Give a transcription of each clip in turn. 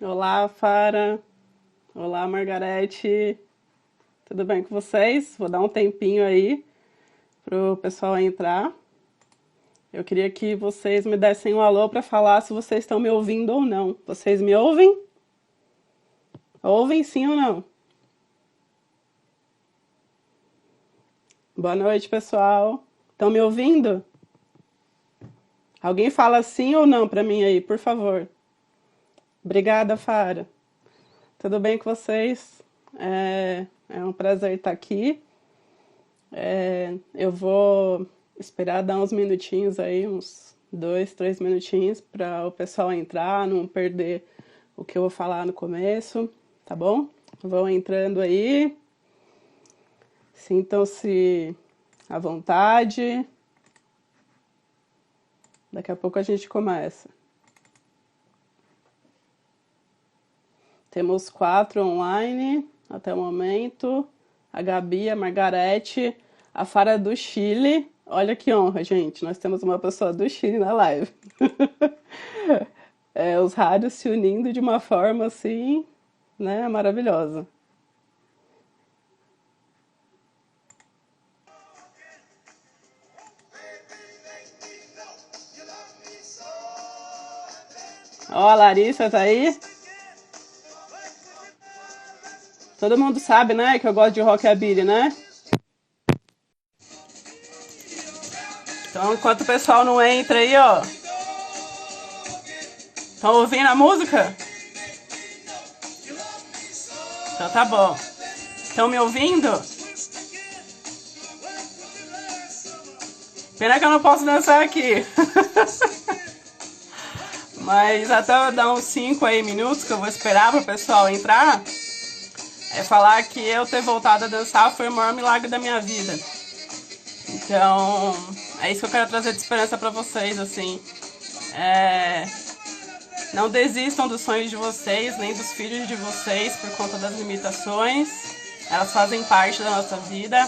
Olá, Fara. Olá, Margarete. Tudo bem com vocês? Vou dar um tempinho aí pro pessoal entrar. Eu queria que vocês me dessem um alô para falar se vocês estão me ouvindo ou não. Vocês me ouvem? Ouvem sim ou não? Boa noite, pessoal. Estão me ouvindo? Alguém fala sim ou não para mim aí, por favor. Obrigada, Fara. Tudo bem com vocês? É um prazer estar aqui. Eu vou esperar dar uns minutinhos aí, uns 2, 3 minutinhos, para o pessoal entrar, não perder o que eu vou falar no começo, tá bom? Vão entrando aí, sintam-se à vontade. Daqui a pouco a gente começa. Temos 4 online até o momento. A Gabi, a Margarete, a Fara do Chile. Olha que honra, gente. Nós temos uma pessoa do Chile na live. Os rádios se unindo de uma forma assim, né, maravilhosa. Ó, a Larissa tá aí. Todo mundo sabe, né, que eu gosto de rockabilly, né? Então, enquanto o pessoal não entra aí, ó. Estão ouvindo a música? Então tá bom. Estão me ouvindo? Pena que eu não posso dançar aqui. Mas até eu dar uns 5 aí minutos que eu vou esperar pro pessoal entrar, falar que eu ter voltado a dançar foi o maior milagre da minha vida. Então, é isso que eu quero trazer de esperança pra vocês, assim. Não desistam dos sonhos de vocês, nem dos filhos de vocês por conta das limitações. Elas fazem parte da nossa vida.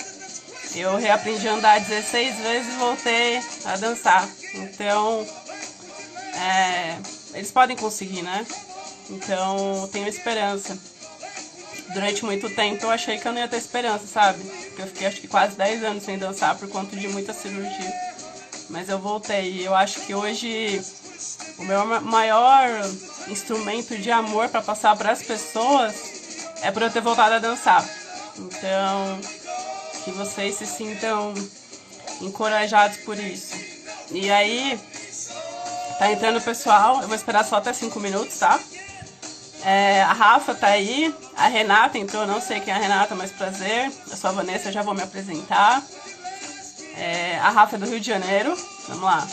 Eu reaprendi a andar 16 vezes e voltei a dançar. Então, eles podem conseguir, né? Então, eu tenho esperança. Durante muito tempo eu achei que eu não ia ter esperança, sabe? Porque eu fiquei acho que quase 10 anos sem dançar por conta de muita cirurgia. Mas eu voltei e eu acho que hoje o meu maior instrumento de amor para passar para as pessoas é por eu ter voltado a dançar. Então, que vocês se sintam encorajados por isso. E aí, tá entrando o pessoal, eu vou esperar só até 5 minutos, tá? A Rafa tá aí, a Renata entrou, não sei quem é a Renata, mas prazer. Eu sou a Vanessa, eu já vou me apresentar. A Rafa é do Rio de Janeiro, vamos lá.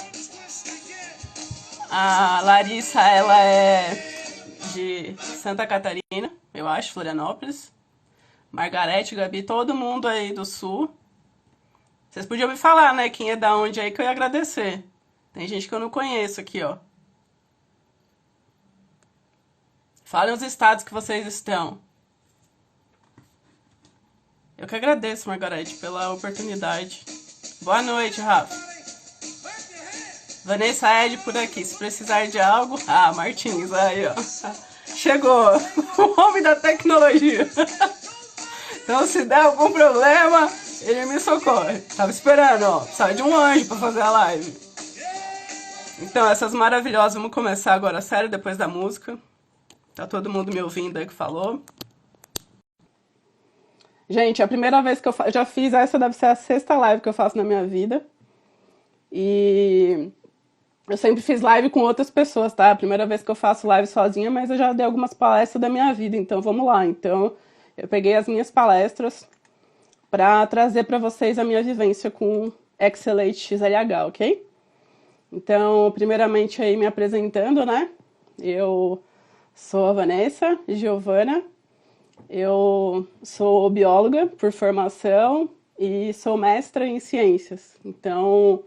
A Larissa, ela é de Santa Catarina, eu acho, Florianópolis. Margarete, Gabi, todo mundo aí do Sul. Vocês podiam me falar, né, quem é da onde aí que eu ia agradecer. Tem gente que eu não conheço aqui, ó. Falem os estados que vocês estão. Eu que agradeço, Margarete, pela oportunidade. Boa noite, Rafa. Vanessa Ed por aqui. Se precisar de algo... Ah, Martins, aí, ó. Chegou. O homem da tecnologia. Então, se der algum problema, ele me socorre. Tava esperando, ó. Precisava de um anjo pra fazer a live. Então, essas maravilhosas. Vamos começar agora, sério, depois da música. Tá todo mundo me ouvindo aí que falou? Gente, a primeira vez que eu já fiz, essa deve ser a 6ª live que eu faço na minha vida. E eu sempre fiz live com outras pessoas, tá? A primeira vez que eu faço live sozinha, mas eu já dei algumas palestras da minha vida, então vamos lá. Então, eu peguei as minhas palestras para trazer para vocês a minha vivência com Excelate XLH, ok? Então, primeiramente aí me apresentando, né? Eu sou a Vanessa Giovana, eu sou bióloga por formação e sou mestra em ciências. Então,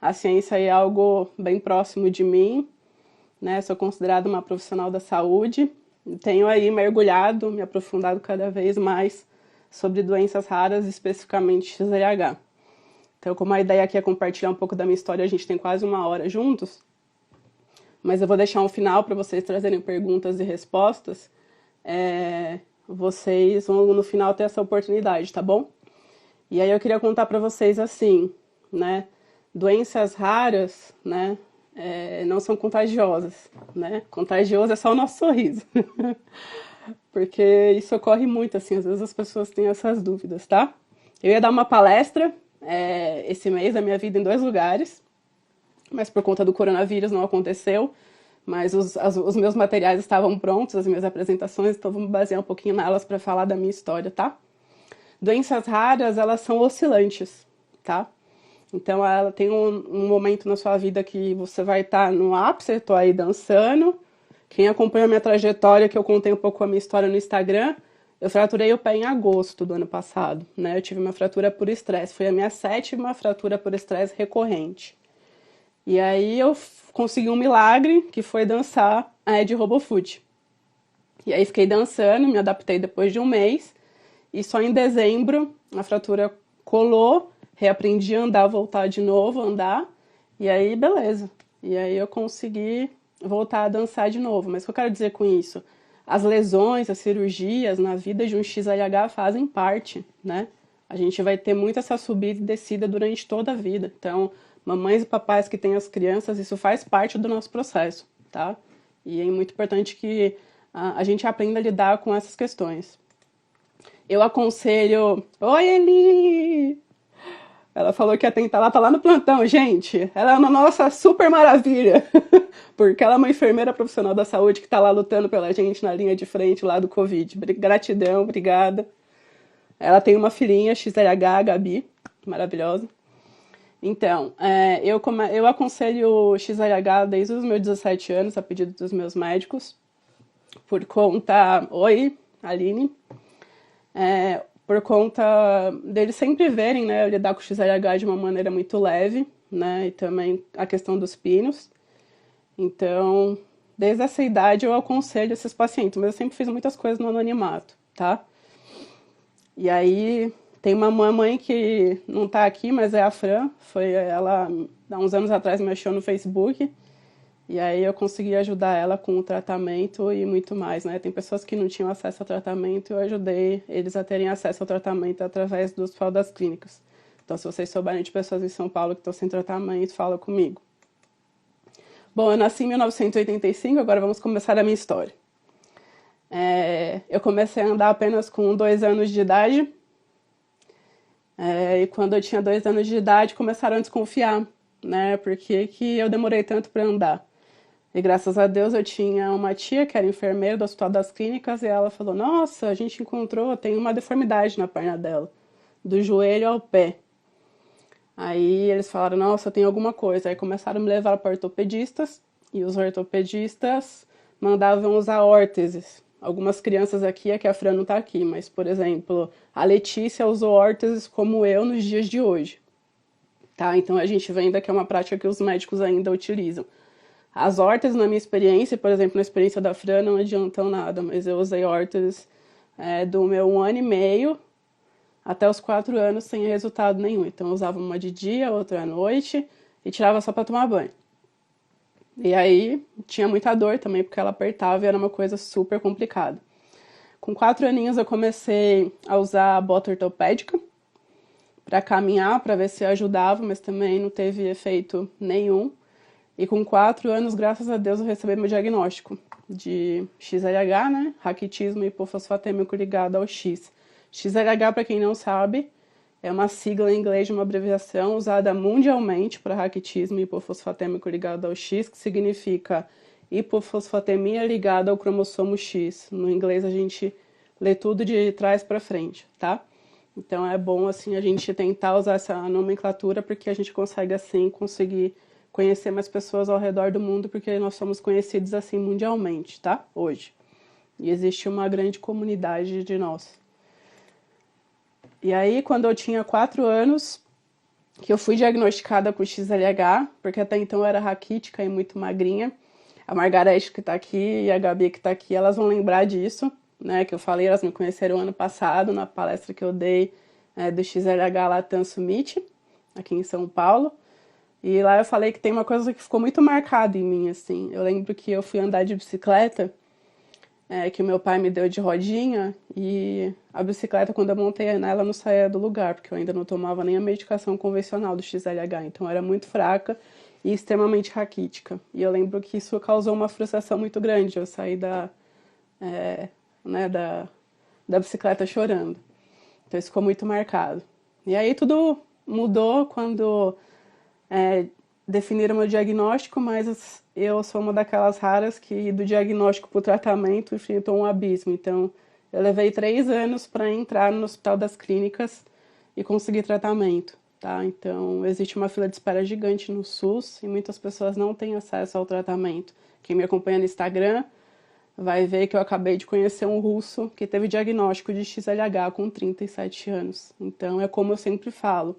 a ciência é algo bem próximo de mim, né? Sou considerada uma profissional da saúde. Tenho aí mergulhado, me aprofundado cada vez mais sobre doenças raras, especificamente XLH. Então, como a ideia aqui é compartilhar um pouco da minha história, a gente tem quase 1 hora juntos. mas eu vou deixar um final para vocês trazerem perguntas e respostas. Vocês vão no final ter essa oportunidade, tá bom? E aí eu queria contar para vocês assim, né? Doenças raras, né? Não são contagiosas, né? Contagioso é só o nosso sorriso. Porque isso ocorre muito, assim, às vezes as pessoas têm essas dúvidas, tá? Eu ia dar uma palestra esse mês da minha vida em 2 lugares, mas por conta do coronavírus não aconteceu. Mas os meus materiais estavam prontos, as minhas apresentações, então vou me basear um pouquinho nelas para falar da minha história, tá? Doenças raras, elas são oscilantes, tá? Então ela tem um momento na sua vida que você vai estar no ápice, eu tô aí dançando. Quem acompanha a minha trajetória, que eu contei um pouco a minha história no Instagram, eu fraturei o pé em agosto do ano passado, né? Eu tive uma fratura por estresse, foi a minha 7ª fratura por estresse recorrente. E aí eu consegui um milagre, que foi dançar de RoboFoot. E aí fiquei dançando, me adaptei depois de um mês, e só em dezembro a fratura colou, reaprendi a andar, voltar de novo a andar, e aí beleza. E aí eu consegui voltar a dançar de novo. Mas o que eu quero dizer com isso? As lesões, as cirurgias na vida de um XLH fazem parte, né? A gente vai ter muito essa subida e descida durante toda a vida. Então, mamães e papais que têm as crianças, isso faz parte do nosso processo, tá? E é muito importante que a gente aprenda a lidar com essas questões. Eu aconselho... Oi, Eli! Ela falou que ia tentar, ela tá lá no plantão, gente. Ela é uma nossa super maravilha. Porque ela é uma enfermeira profissional da saúde que tá lá lutando pela gente na linha de frente lá do Covid. Gratidão, obrigada. Ela tem uma filhinha, XLH, a Gabi, maravilhosa. Então, eu aconselho o XLH desde os meus 17 anos, a pedido dos meus médicos, por conta... Oi, Aline. Por conta deles sempre verem, né, eu lidar com o XLH de uma maneira muito leve, né, e também a questão dos pinos. Então, desde essa idade eu aconselho esses pacientes, mas eu sempre fiz muitas coisas no anonimato, tá? E aí, tem uma mamãe que não tá aqui, mas é a Fran, foi ela, há uns anos atrás, me achou no Facebook, e aí eu consegui ajudar ela com o tratamento e muito mais, né? Tem pessoas que não tinham acesso ao tratamento e eu ajudei eles a terem acesso ao tratamento através do Hospital das Clínicas. Então, se vocês souberem de pessoas em São Paulo que estão sem tratamento, fala comigo. Bom, eu nasci em 1985, agora vamos começar a minha história. Eu comecei a andar apenas com 2 anos de idade, e quando eu tinha 2 anos de idade começaram a desconfiar, né? Por que eu demorei tanto para andar? E graças a Deus eu tinha uma tia que era enfermeira do Hospital das Clínicas e ela falou, nossa, a gente encontrou, tem uma deformidade na perna dela, do joelho ao pé. Aí eles falaram, nossa, tem alguma coisa. Aí começaram a me levar para ortopedistas e os ortopedistas mandavam usar órteses. Algumas crianças aqui, é que a Fran não tá aqui, mas, por exemplo, a Letícia usou órteses como eu nos dias de hoje. Tá? Então a gente vê ainda que é uma prática que os médicos ainda utilizam. As órteses, na minha experiência, por exemplo, na experiência da Fran, não adiantam nada, mas eu usei órteses do meu 1 ano e meio até os 4 anos sem resultado nenhum. Então eu usava uma de dia, outra à noite e tirava só para tomar banho. E aí tinha muita dor também, porque ela apertava e era uma coisa super complicada. Com 4 aninhos eu comecei a usar a bota ortopédica para caminhar, para ver se ajudava, mas também não teve efeito nenhum. E com 4 anos, graças a Deus, eu recebi meu diagnóstico de XLH, né? Raquitismo hipofosfatêmico ligado ao X. XLH, para quem não sabe, é uma sigla em inglês de uma abreviação usada mundialmente para raquitismo hipofosfatêmico ligado ao X, que significa hipofosfatemia ligada ao cromossomo X. No inglês a gente lê tudo de trás para frente, tá? Então é bom assim a gente tentar usar essa nomenclatura porque a gente consegue assim conseguir conhecer mais pessoas ao redor do mundo, porque nós somos conhecidos assim mundialmente, tá? Hoje. E existe uma grande comunidade de nós. E aí, quando eu tinha 4 anos, que eu fui diagnosticada com XLH, porque até então eu era raquítica e muito magrinha. A Margarete que tá aqui e a Gabi que tá aqui, elas vão lembrar disso, né? Que eu falei, elas me conheceram ano passado, na palestra que eu dei do XLH Latam Summit, aqui em São Paulo. E lá eu falei que tem uma coisa que ficou muito marcada em mim, assim. Eu lembro que eu fui andar de bicicleta, que o meu pai me deu de rodinha, e a bicicleta, quando eu montei nela, não saía do lugar, porque eu ainda não tomava nem a medicação convencional do XLH, então eu era muito fraca e extremamente raquítica. E eu lembro que isso causou uma frustração muito grande, eu saí é, né, da bicicleta chorando. Então isso ficou muito marcado. E aí tudo mudou quando é, definiram meu diagnóstico, mas eu sou uma daquelas raras que do diagnóstico para o tratamento enfrentou um abismo. Então eu levei 3 anos para entrar no Hospital das Clínicas e conseguir tratamento. Tá? Então existe uma fila de espera gigante no SUS e muitas pessoas não têm acesso ao tratamento. Quem me acompanha no Instagram vai ver que eu acabei de conhecer um russo que teve diagnóstico de XLH com 37 anos. Então, é como eu sempre falo,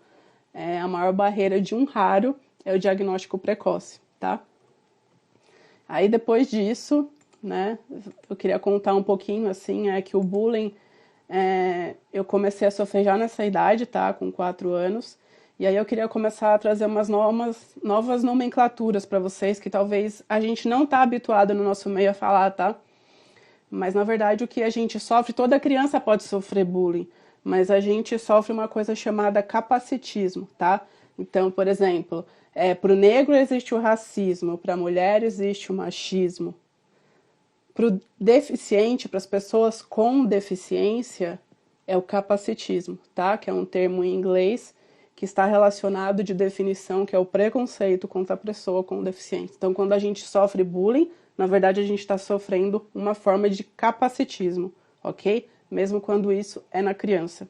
a maior barreira de um raro é o diagnóstico precoce, tá? Aí, depois disso, né, eu queria contar um pouquinho, assim, que o bullying, eu comecei a sofrer já nessa idade, tá, com 4 anos, e aí eu queria começar a trazer umas novas nomenclaturas para vocês, que talvez a gente não tá habituado no nosso meio a falar, tá? Mas, na verdade, o que a gente sofre, toda criança pode sofrer bullying, mas a gente sofre uma coisa chamada capacitismo, tá? Então, por exemplo, para o negro existe o racismo, para a mulher existe o machismo. Para o deficiente, para as pessoas com deficiência, é o capacitismo, tá? Que é um termo em inglês que está relacionado de definição, que é o preconceito contra a pessoa com deficiência. Então, quando a gente sofre bullying, na verdade a gente está sofrendo uma forma de capacitismo, ok? Mesmo quando isso é na criança.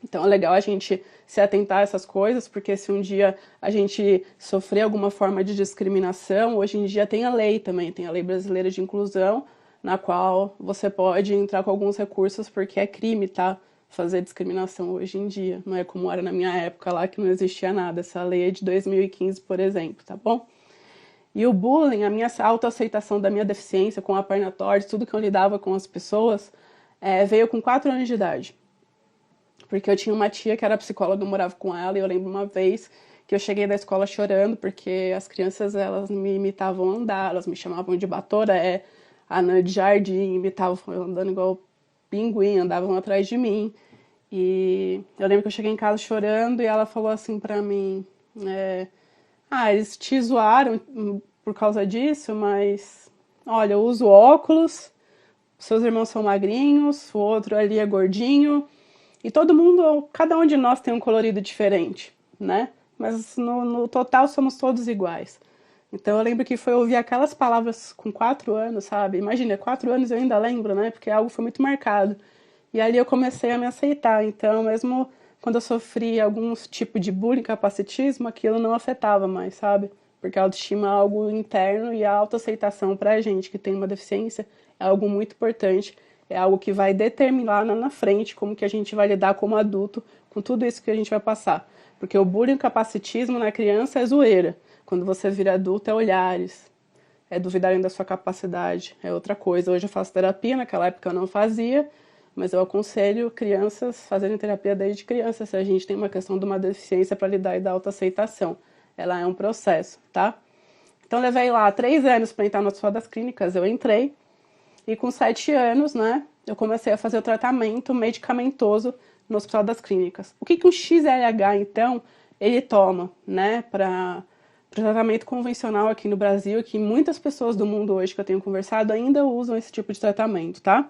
Então é legal a gente se atentar a essas coisas, porque se um dia a gente sofrer alguma forma de discriminação, hoje em dia tem a lei também, tem a Lei Brasileira de Inclusão, na qual você pode entrar com alguns recursos, porque é crime, tá? Fazer discriminação hoje em dia. Não é como era na minha época lá, que não existia nada. Essa lei é de 2015, por exemplo, tá bom? E o bullying, a minha autoaceitação da minha deficiência com a perna torta, tudo que eu lidava com as pessoas, veio com 4 anos de idade. Porque eu tinha uma tia que era psicóloga, eu morava com ela, e eu lembro uma vez que eu cheguei da escola chorando, porque as crianças, elas me imitavam andar, elas me chamavam de Batoré, Anã de Jardim, imitavam eu andando igual pinguim, andavam atrás de mim. E eu lembro que eu cheguei em casa chorando, e ela falou assim pra mim, eles te zoaram por causa disso, mas olha, eu uso óculos, seus irmãos são magrinhos, o outro ali é gordinho, e todo mundo, cada um de nós tem um colorido diferente, né? Mas no total somos todos iguais. Então eu lembro que foi ouvir aquelas palavras com 4 anos, sabe? Imagina, 4 anos eu ainda lembro, né? Porque algo foi muito marcado. E ali eu comecei a me aceitar. Então, mesmo quando eu sofri algum tipo de bullying, capacitismo, aquilo não afetava mais, sabe? Porque a autoestima é algo interno e a autoaceitação pra gente que tem uma deficiência é algo muito importante. É algo que vai determinar lá na frente como que a gente vai lidar como adulto com tudo isso que a gente vai passar. Porque o bullying e o capacitismo na criança é zoeira. Quando você vira adulto é olhares, é duvidarem da sua capacidade, é outra coisa. Hoje eu faço terapia, naquela época eu não fazia, mas eu aconselho crianças fazerem terapia desde criança, se a gente tem uma questão de uma deficiência para lidar e da autoaceitação. Ela é um processo, tá? Então levei lá 3 anos para entrar no Hospital das Clínicas, eu entrei, e com 7 anos, né, eu comecei a fazer o tratamento medicamentoso no Hospital das Clínicas. O que um XLH, então, ele toma, né, para tratamento convencional aqui no Brasil, que muitas pessoas do mundo hoje que eu tenho conversado ainda usam esse tipo de tratamento, tá?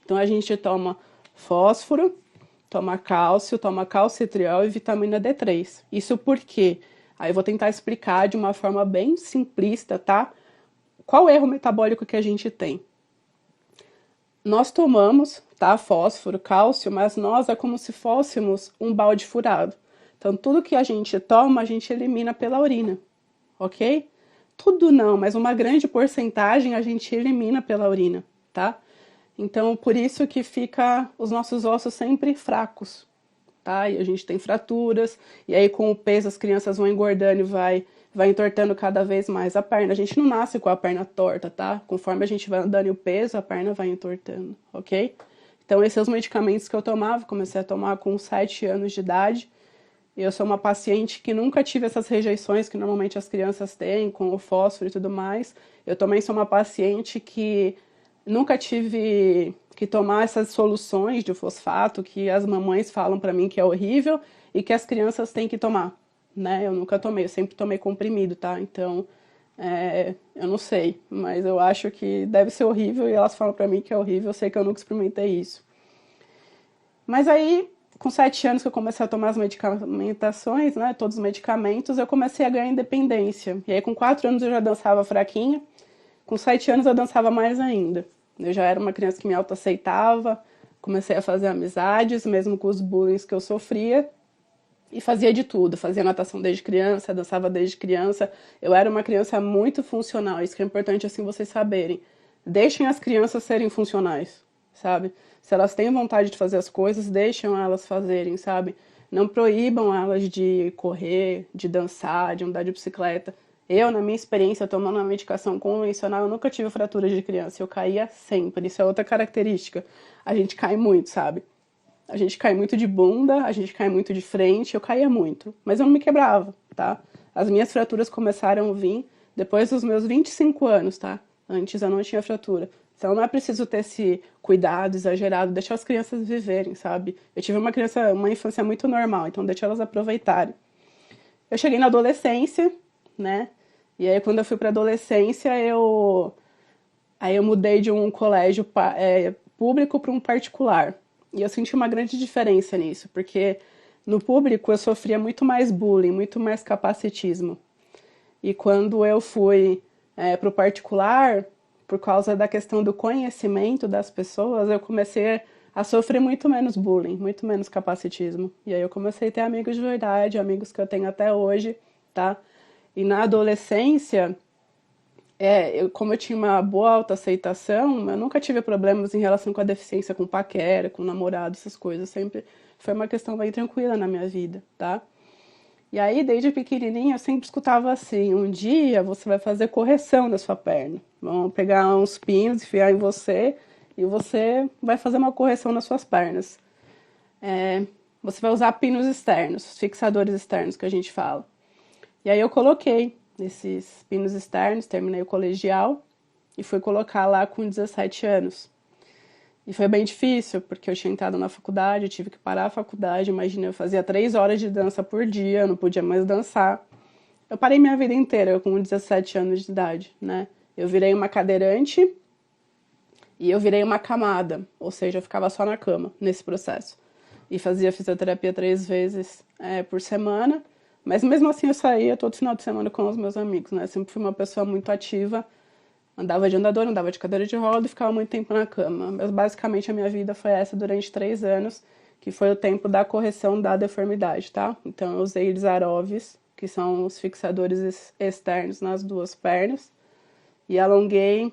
Então a gente toma fósforo, toma calcitriol e vitamina D3. Isso por quê? Aí eu vou tentar explicar de uma forma bem simplista, tá? Qual o erro metabólico que a gente tem? Nós tomamos, tá, fósforo, cálcio, mas nós é como se fôssemos um balde furado. Então tudo que a gente toma, a gente elimina pela urina, ok? Tudo não, mas uma grande porcentagem a gente elimina pela urina, tá? Então, por isso que fica os nossos ossos sempre fracos, tá? E a gente tem fraturas, e aí com o peso as crianças vão engordando e vai entortando cada vez mais a perna. A gente não nasce com a perna torta, tá? Conforme a gente vai andando e o peso, a perna vai entortando, ok? Então, esses são os medicamentos que eu tomava, comecei a tomar com 7 anos de idade. Eu sou uma paciente que nunca tive essas rejeições que normalmente as crianças têm, com o fósforo e tudo mais. Eu também sou uma paciente que nunca tive que tomar essas soluções de fosfato que as mamães falam pra mim que é horrível e que as crianças têm que tomar, né? Eu nunca tomei, eu sempre tomei comprimido, tá? Então, eu não sei, mas eu acho que deve ser horrível e elas falam pra mim que é horrível, eu sei que eu nunca experimentei isso. Mas aí, com 7 anos que eu comecei a tomar as medicamentações, né, todos os medicamentos, eu comecei a ganhar independência. E aí, com 4 anos eu já dançava fraquinha, com 7 anos eu dançava mais ainda. Eu já era uma criança que me autoaceitava, comecei a fazer amizades, mesmo com os bullying que eu sofria, e fazia de tudo. Fazia natação desde criança, dançava desde criança. Eu era uma criança muito funcional, isso que é importante assim vocês saberem. Deixem as crianças serem funcionais, sabe? Se elas têm vontade de fazer as coisas, deixem elas fazerem, sabe? Não proíbam elas de correr, de dançar, de andar de bicicleta. Eu, na minha experiência, tomando uma medicação convencional, eu nunca tive fratura de criança. Eu caía sempre. Isso é outra característica. A gente cai muito, sabe? A gente cai muito de bunda, a gente cai muito de frente, eu caía muito. Mas eu não me quebrava, tá? As minhas fraturas começaram a vir depois dos meus 25 anos, tá? Antes eu não tinha fratura. Então não é preciso ter esse cuidado exagerado, deixar as crianças viverem, sabe? Eu tive uma infância muito normal, então deixa elas aproveitarem. Eu cheguei na adolescência, né? E aí quando eu fui pra adolescência, eu mudei de um colégio público para um particular. E eu senti uma grande diferença nisso, porque no público eu sofria muito mais bullying, muito mais capacitismo. E quando eu fui para o particular, por causa da questão do conhecimento das pessoas, eu comecei a sofrer muito menos bullying, muito menos capacitismo. E aí eu comecei a ter amigos de verdade, amigos que eu tenho até hoje, tá? E na adolescência, como eu tinha uma boa autoaceitação, eu nunca tive problemas em relação com a deficiência, com paquera, com namorado, essas coisas. Sempre foi uma questão bem tranquila na minha vida, tá? E aí, desde pequenininha, eu sempre escutava assim: um dia você vai fazer correção da sua perna. Vão pegar uns pinos, enfiar em você e você vai fazer uma correção nas suas pernas. Você vai usar pinos externos, fixadores externos que a gente fala. E aí eu coloquei esses pinos externos, terminei o colegial e fui colocar lá com 17 anos. E foi bem difícil, porque eu tinha entrado na faculdade, eu tive que parar a faculdade, imagina, eu fazia 3 horas de dança por dia, eu não podia mais dançar. Eu parei minha vida inteira com 17 anos de idade, né? Eu virei uma cadeirante e eu virei uma camada, ou seja, eu ficava só na cama nesse processo. E fazia fisioterapia 3 vezes por semana, mas mesmo assim eu saía todo final de semana com os meus amigos, né? Eu sempre fui uma pessoa muito ativa, andava de andador, andava de cadeira de roda e ficava muito tempo na cama. Mas basicamente a minha vida foi essa durante 3 anos, que foi o tempo da correção da deformidade, tá? Então eu usei Zaroves, que são os fixadores externos nas duas pernas, e alonguei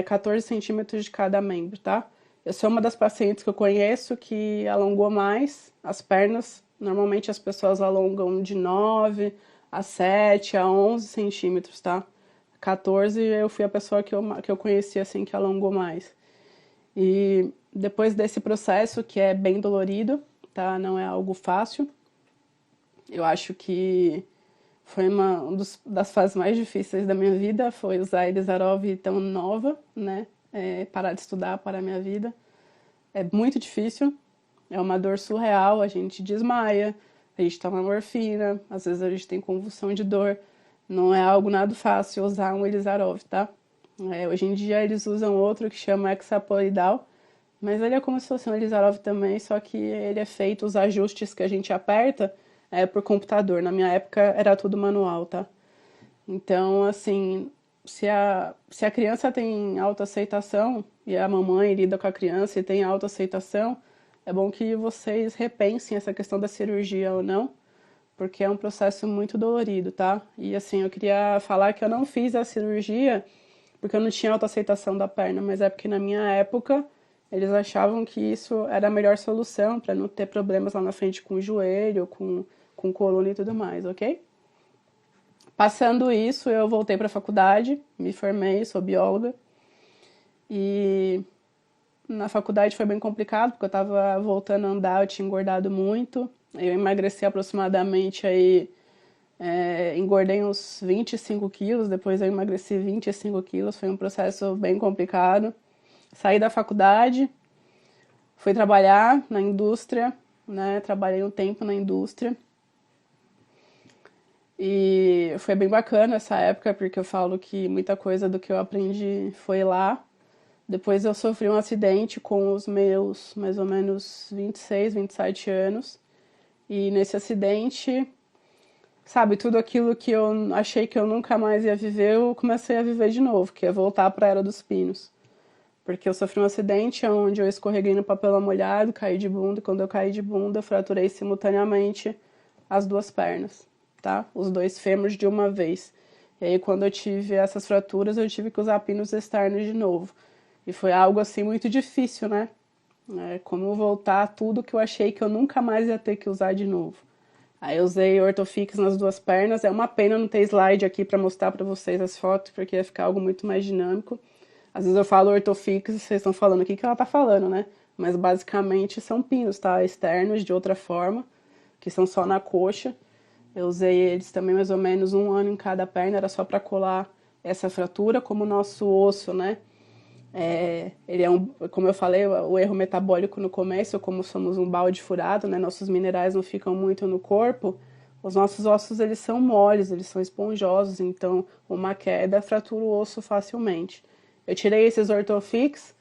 14 centímetros de cada membro, tá? Eu sou uma das pacientes que eu conheço que alongou mais as pernas. Normalmente as pessoas alongam de 9 a 7 a 11 centímetros, tá? 14 eu fui a pessoa que eu conheci assim que alongou mais. E depois desse processo, que é bem dolorido, tá? Não é algo fácil. Eu acho que foi das fases mais difíceis da minha vida, foi usar Elisarov tão nova, né? Parar de estudar para a minha vida. É muito difícil, é uma dor surreal, a gente desmaia, a gente toma morfina, às vezes a gente tem convulsão de dor. Não é algo nada fácil usar um Elisarov, tá? Hoje em dia eles usam outro que chama hexapolidal, mas ele é como se fosse um Elisarov também, só que ele é feito, os ajustes que a gente aperta por computador. Na minha época era tudo manual, tá? Então, assim, se a criança tem autoaceitação e a mamãe lida com a criança e tem autoaceitação, é bom que vocês repensem essa questão da cirurgia ou não, porque é um processo muito dolorido, tá? E assim, eu queria falar que eu não fiz a cirurgia porque eu não tinha autoaceitação da perna, mas é porque na minha época eles achavam que isso era a melhor solução para não ter problemas lá na frente com o joelho, com coluna e tudo mais, ok? Passando isso, eu voltei para a faculdade, me formei, sou bióloga. E na faculdade foi bem complicado, porque eu estava voltando a andar, eu tinha engordado muito. Eu emagreci aproximadamente aí, engordei uns 25 quilos, depois eu emagreci 25 quilos, foi um processo bem complicado. Saí da faculdade, fui trabalhar na indústria, né? Trabalhei um tempo na indústria. E foi bem bacana essa época, porque eu falo que muita coisa do que eu aprendi foi lá. Depois eu sofri um acidente com os meus mais ou menos 26, 27 anos. E nesse acidente, sabe, tudo aquilo que eu achei que eu nunca mais ia viver, eu comecei a viver de novo, que é voltar para a Era dos Pinos. Porque eu sofri um acidente onde eu escorreguei no papelão molhado, caí de bunda, e quando eu caí de bunda, eu fraturei simultaneamente as duas pernas, tá? Os dois fêmures de uma vez. E aí, quando eu tive essas fraturas, eu tive que usar pinos externos de novo. E foi algo, assim, muito difícil, né? Como voltar tudo que eu achei que eu nunca mais ia ter que usar de novo. Aí eu usei Orthofix nas duas pernas. É uma pena não ter slide aqui para mostrar para vocês as fotos, porque ia ficar algo muito mais dinâmico. Às vezes eu falo Orthofix e vocês estão falando o que ela tá falando, né? Mas basicamente são pinos, tá? Externos de outra forma, que são só na coxa. Eu usei eles também mais ou menos 1 ano em cada perna, era só para colar essa fratura, como o nosso osso, né? Ele é como eu falei, o erro metabólico no começo, como somos um balde furado, né? Nossos minerais não ficam muito no corpo. Os nossos ossos, eles são moles, eles são esponjosos, então uma queda fratura o osso facilmente. Eu tirei esses Orthofix,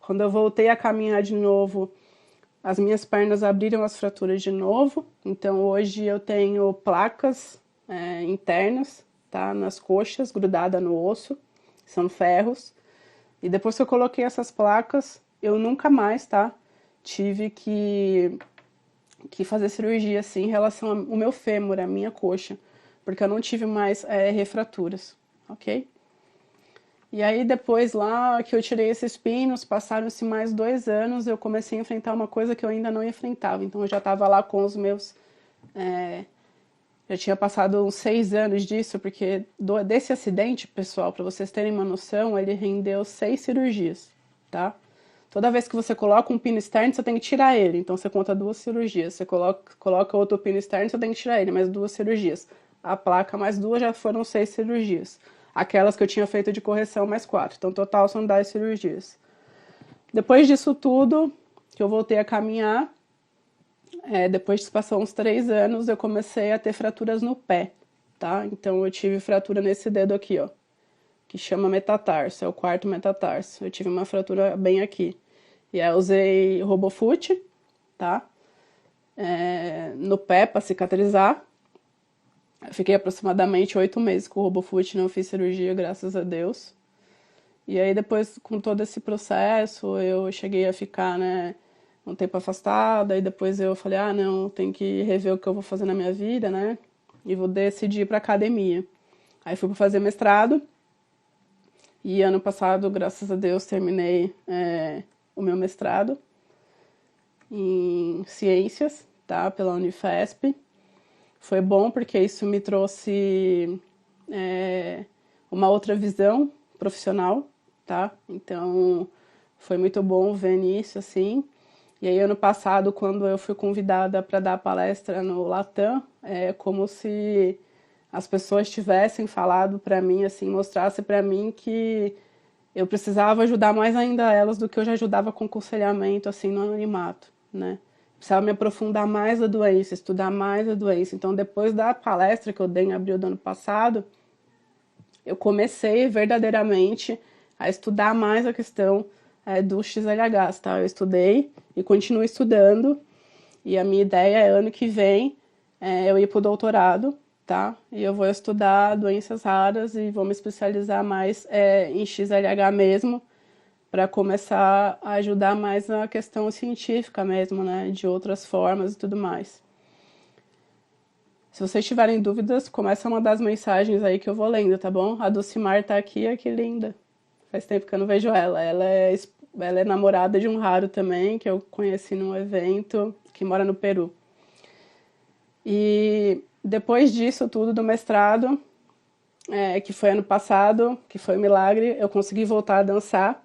quando eu voltei a caminhar de novo, as minhas pernas abriram as fraturas de novo, então hoje eu tenho placas internas, tá? Nas coxas, grudada no osso, são ferros. E depois que eu coloquei essas placas, eu nunca mais, tá? Tive que fazer cirurgia, assim, em relação ao meu fêmur, a minha coxa, porque eu não tive mais refraturas, ok? E aí depois lá que eu tirei esses pinos, passaram-se mais 2 anos, eu comecei a enfrentar uma coisa que eu ainda não enfrentava. Então eu já estava lá com os meus... já tinha passado uns 6 anos disso, porque desse acidente, pessoal, para vocês terem uma noção, ele rendeu 6 cirurgias, tá? Toda vez que você coloca um pino externo, você tem que tirar ele. Então você conta 2 cirurgias. Você coloca outro pino externo, você tem que tirar ele, mais 2 cirurgias. A placa mais 2 já foram 6 cirurgias. Aquelas que eu tinha feito de correção mais 4. Então, total são 10 cirurgias. Depois disso tudo, que eu voltei a caminhar, depois que passou uns 3 anos, eu comecei a ter fraturas no pé, tá? Então, eu tive fratura nesse dedo aqui, ó, que chama metatarso, é o quarto metatarso. Eu tive uma fratura bem aqui. E aí eu usei Robofoot, tá? No pé para cicatrizar. Eu fiquei aproximadamente 8 meses com o Robofoot, não fiz cirurgia, graças a Deus. E aí depois, com todo esse processo, eu cheguei a ficar, né, um tempo afastada, e depois eu falei, ah, não, tem que rever o que eu vou fazer na minha vida, né, e vou decidir ir pra academia. Aí fui para fazer mestrado, e ano passado, graças a Deus, terminei o meu mestrado em ciências, tá, pela Unifesp. Foi bom porque isso me trouxe uma outra visão profissional, tá? Então, foi muito bom ver nisso, assim. E aí, ano passado, quando eu fui convidada para dar palestra no Latam, é como se as pessoas tivessem falado para mim, assim, mostrasse para mim que eu precisava ajudar mais ainda elas do que eu já ajudava com aconselhamento, assim, no anonimato, né? Precisava me aprofundar mais a doença, estudar mais a doença. Então, depois da palestra que eu dei em abril do ano passado, eu comecei verdadeiramente a estudar mais a questão do XLH, tá? Eu estudei e continuo estudando. E a minha ideia é, ano que vem, eu ir para o doutorado, tá? E eu vou estudar doenças raras e vou me especializar mais em XLH mesmo, para começar a ajudar mais na questão científica mesmo, né, de outras formas e tudo mais. Se vocês tiverem dúvidas, começa a mandar as mensagens aí que eu vou lendo, tá bom? A Dulcimar tá aqui, que linda. Faz tempo que eu não vejo ela. Ela é namorada de um raro também, que eu conheci num evento, que mora no Peru. E depois disso tudo, do mestrado, que foi ano passado, que foi um milagre, eu consegui voltar a dançar.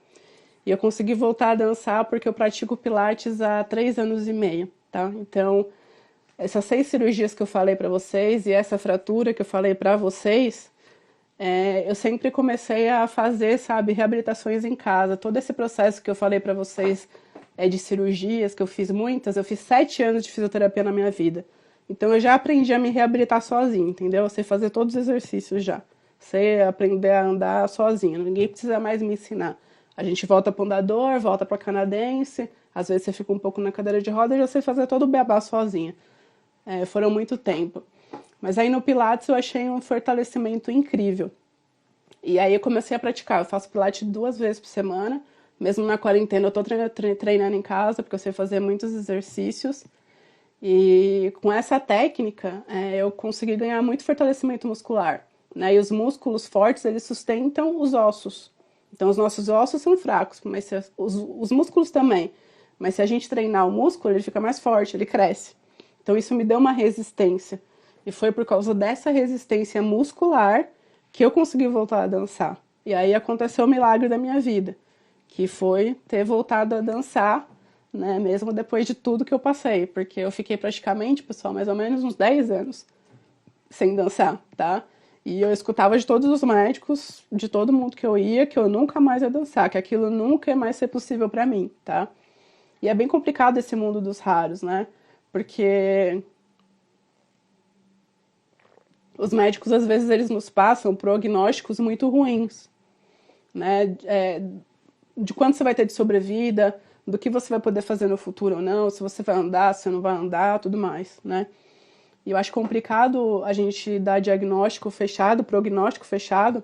E eu consegui voltar a dançar porque eu pratico Pilates há 3 anos e meio, tá? Então, essas 6 cirurgias que eu falei pra vocês e essa fratura que eu falei pra vocês, eu sempre comecei a fazer, sabe, reabilitações em casa. Todo esse processo que eu falei pra vocês de cirurgias, que eu fiz muitas, eu fiz 7 anos de fisioterapia na minha vida. Então eu já aprendi a me reabilitar sozinha, entendeu? Eu sei fazer todos os exercícios já. Sei aprender a andar sozinha, ninguém precisa mais me ensinar. A gente volta para o andador, volta para canadense, às vezes você fica um pouco na cadeira de roda e já sei fazer todo o beabá sozinha. Foram muito tempo. Mas aí no Pilates eu achei um fortalecimento incrível. E aí eu comecei a praticar. Eu faço Pilates 2 vezes por semana. Mesmo na quarentena eu tô treinando em casa, porque eu sei fazer muitos exercícios. E com essa técnica eu consegui ganhar muito fortalecimento muscular. Né? E os músculos fortes, eles sustentam os ossos. Então os nossos ossos são fracos, mas os músculos também. Mas se a gente treinar o músculo, ele fica mais forte, ele cresce. Então isso me deu uma resistência. E foi por causa dessa resistência muscular que eu consegui voltar a dançar. E aí aconteceu o milagre da minha vida, que foi ter voltado a dançar, né, mesmo depois de tudo que eu passei, porque eu fiquei praticamente, pessoal, mais ou menos uns 10 anos sem dançar, tá? E eu escutava de todos os médicos, de todo mundo que eu ia, que eu nunca mais ia dançar, que aquilo nunca ia mais ser possível pra mim, tá? E é bem complicado esse mundo dos raros, né? Porque os médicos, às vezes, eles nos passam prognósticos muito ruins, né? De quanto você vai ter de sobrevida, do que você vai poder fazer no futuro ou não, se você vai andar, se você não vai andar, tudo mais, né? E eu acho complicado a gente dar diagnóstico fechado, prognóstico fechado.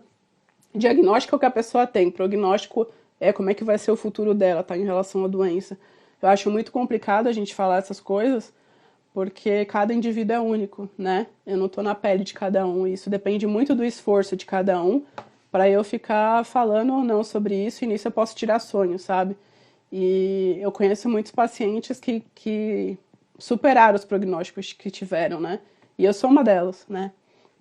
Diagnóstico é o que a pessoa tem, prognóstico é como é que vai ser o futuro dela, tá, em relação à doença. Eu acho muito complicado a gente falar essas coisas, porque cada indivíduo é único, né? Eu não tô na pele de cada um, e isso depende muito do esforço de cada um para eu ficar falando ou não sobre isso, e nisso eu posso tirar sonhos, sabe? E eu conheço muitos pacientes que superaram os prognósticos que tiveram, né? E eu sou uma delas, né?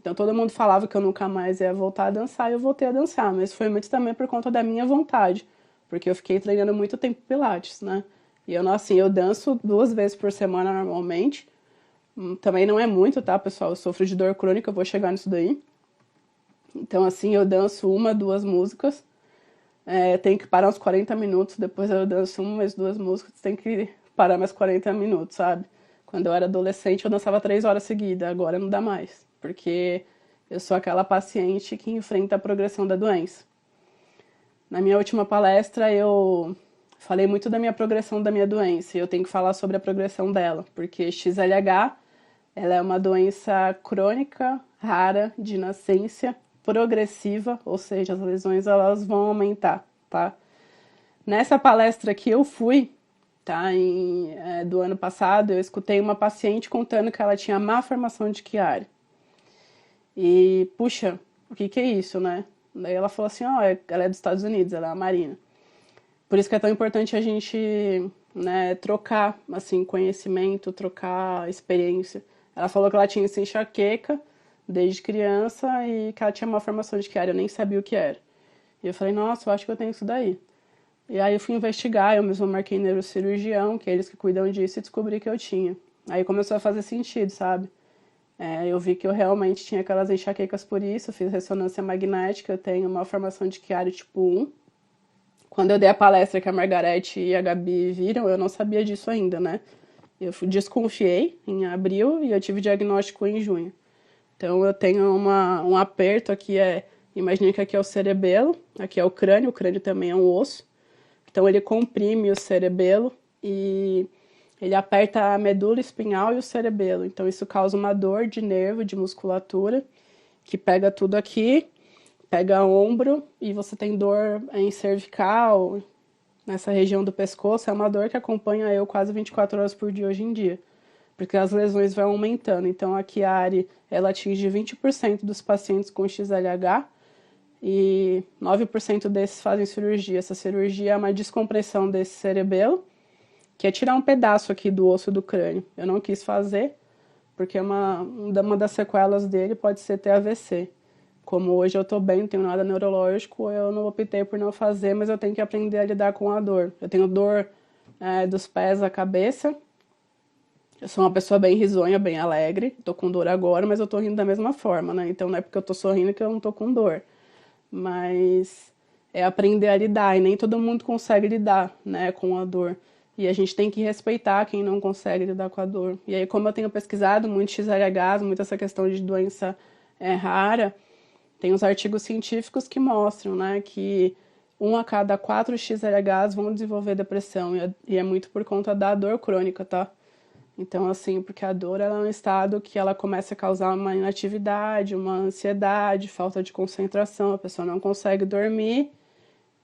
Então todo mundo falava que eu nunca mais ia voltar a dançar e eu voltei a dançar, mas foi muito também por conta da minha vontade, porque eu fiquei treinando muito tempo Pilates, né? E eu, assim, eu danço 2 vezes por semana normalmente. Também não é muito, tá, pessoal? Eu sofro de dor crônica, eu vou chegar nisso daí. Então, assim, eu danço 1, 2 músicas. Tenho que parar uns 40 minutos, depois eu danço 1, 2 músicas, tem que parar mais 40 minutos, sabe? Quando eu era adolescente, eu dançava 3 horas seguidas, agora não dá mais, porque eu sou aquela paciente que enfrenta a progressão da doença. Na minha última palestra, eu falei muito da minha progressão da minha doença, e eu tenho que falar sobre a progressão dela, porque XLH, ela é uma doença crônica, rara, de nascença, progressiva, ou seja, as lesões elas vão aumentar, tá? Nessa palestra que eu fui, tá, do ano passado, eu escutei uma paciente contando que ela tinha má formação de Chiari. E, puxa, o que que é isso, né? Daí ela falou assim, ó, ela é dos Estados Unidos, ela é a Marina. Por isso que é tão importante a gente, né, trocar, assim, conhecimento, trocar experiência. Ela falou que ela tinha essa enxaqueca desde criança e que ela tinha uma formação de Chiari, eu nem sabia o que era. E eu falei, nossa, eu acho que eu tenho isso daí. E aí eu fui investigar, eu mesmo marquei neurocirurgião, que é eles que cuidam disso, e descobri que eu tinha. Aí começou a fazer sentido, sabe? Eu vi que eu realmente tinha aquelas enxaquecas por isso, fiz ressonância magnética, eu tenho uma formação de Chiari tipo 1. Quando eu dei a palestra que a Margarete e a Gabi viram, eu não sabia disso ainda, né? Eu desconfiei em abril e eu tive diagnóstico em junho. Então eu tenho um aperto aqui, imagine que aqui é o cerebelo, aqui é o crânio também é um osso. Então ele comprime o cerebelo e ele aperta a medula espinhal e o cerebelo. Então isso causa uma dor de nervo, de musculatura, que pega tudo aqui, pega ombro e você tem dor em cervical, nessa região do pescoço. É uma dor que acompanha eu quase 24 horas por dia hoje em dia, porque as lesões vão aumentando. Então a Chiari, ela atinge 20% dos pacientes com XLH e 9% desses fazem cirurgia. Essa cirurgia é uma descompressão desse cerebelo, que é tirar um pedaço aqui do osso do crânio. Eu não quis fazer, porque uma das sequelas dele pode ser ter AVC. Como hoje eu tô bem, não tenho nada neurológico, eu não optei por não fazer, mas eu tenho que aprender a lidar com a dor. Eu tenho dor dos pés à cabeça, Eu sou uma pessoa bem risonha, bem alegre. Tô com dor agora, mas eu tô rindo da mesma forma, né? Então não é porque eu tô sorrindo que eu não tô com dor. Mas é aprender a lidar, e nem todo mundo consegue lidar, né, com a dor. E a gente tem que respeitar quem não consegue lidar com a dor. E aí, como eu tenho pesquisado muito XLH, muito essa questão de doença rara, tem os artigos científicos que mostram, né, que 1 a cada 4 XLHs vão desenvolver depressão, e é muito por conta da dor crônica, tá? Então, assim, porque a dor ela é um estado que ela começa a causar uma inatividade, uma ansiedade, falta de concentração, a pessoa não consegue dormir,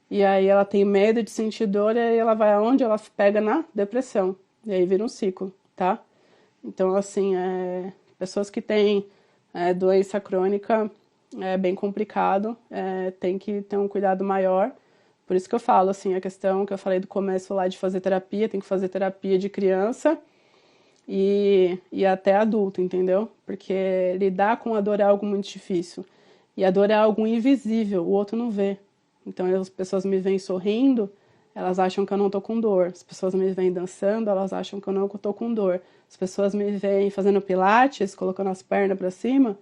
e aí ela tem medo de sentir dor, e aí ela vai aonde? Ela pega na depressão, e aí vira um ciclo, tá? Então, assim, pessoas que têm doença crônica é bem complicado, tem que ter um cuidado maior. Por isso que eu falo, assim, a questão que eu falei do começo lá de fazer terapia, tem que fazer terapia de criança, e até adulto, entendeu? Porque lidar com a dor é algo muito difícil. E a dor é algo invisível, o outro não vê. Então as pessoas me veem sorrindo, elas acham que eu não tô com dor. As pessoas me veem dançando, elas acham que eu não tô com dor. As pessoas me veem fazendo pilates, colocando as pernas para cima,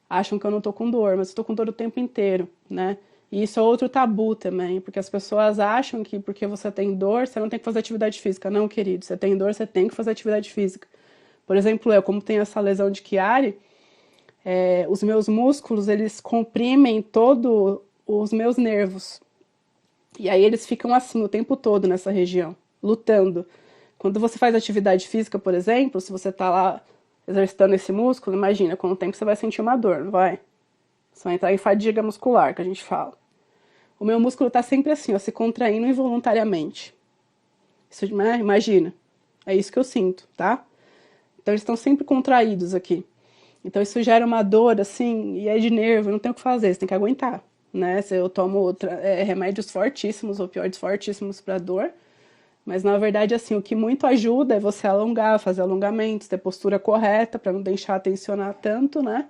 acham que eu não tô com dor, mas eu tô com dor o tempo inteiro, né? E isso é outro tabu também, porque as pessoas acham que porque você tem dor, você não tem que fazer atividade física. Não, querido, você tem dor, você tem que fazer atividade física. Por exemplo, eu, como tenho essa lesão de Chiari, os meus músculos, eles comprimem todos os meus nervos. E aí eles ficam assim o tempo todo nessa região, lutando. Quando você faz atividade física, por exemplo, se você tá lá exercitando esse músculo, imagina, com o tempo você vai sentir uma dor, não vai? Você vai entrar em fadiga muscular, que a gente fala. O meu músculo tá sempre assim, ó, se contraindo involuntariamente. Isso, né? Imagina. É isso que eu sinto, tá? Então eles estão sempre contraídos aqui. Então isso gera uma dor, assim, e é de nervo, não tem o que fazer, você tem que aguentar, né? Se eu tomo remédios fortíssimos, opioides fortíssimos para dor, mas na verdade, assim, o que muito ajuda é você alongar, fazer alongamentos, ter postura correta para não deixar tensionar tanto, né?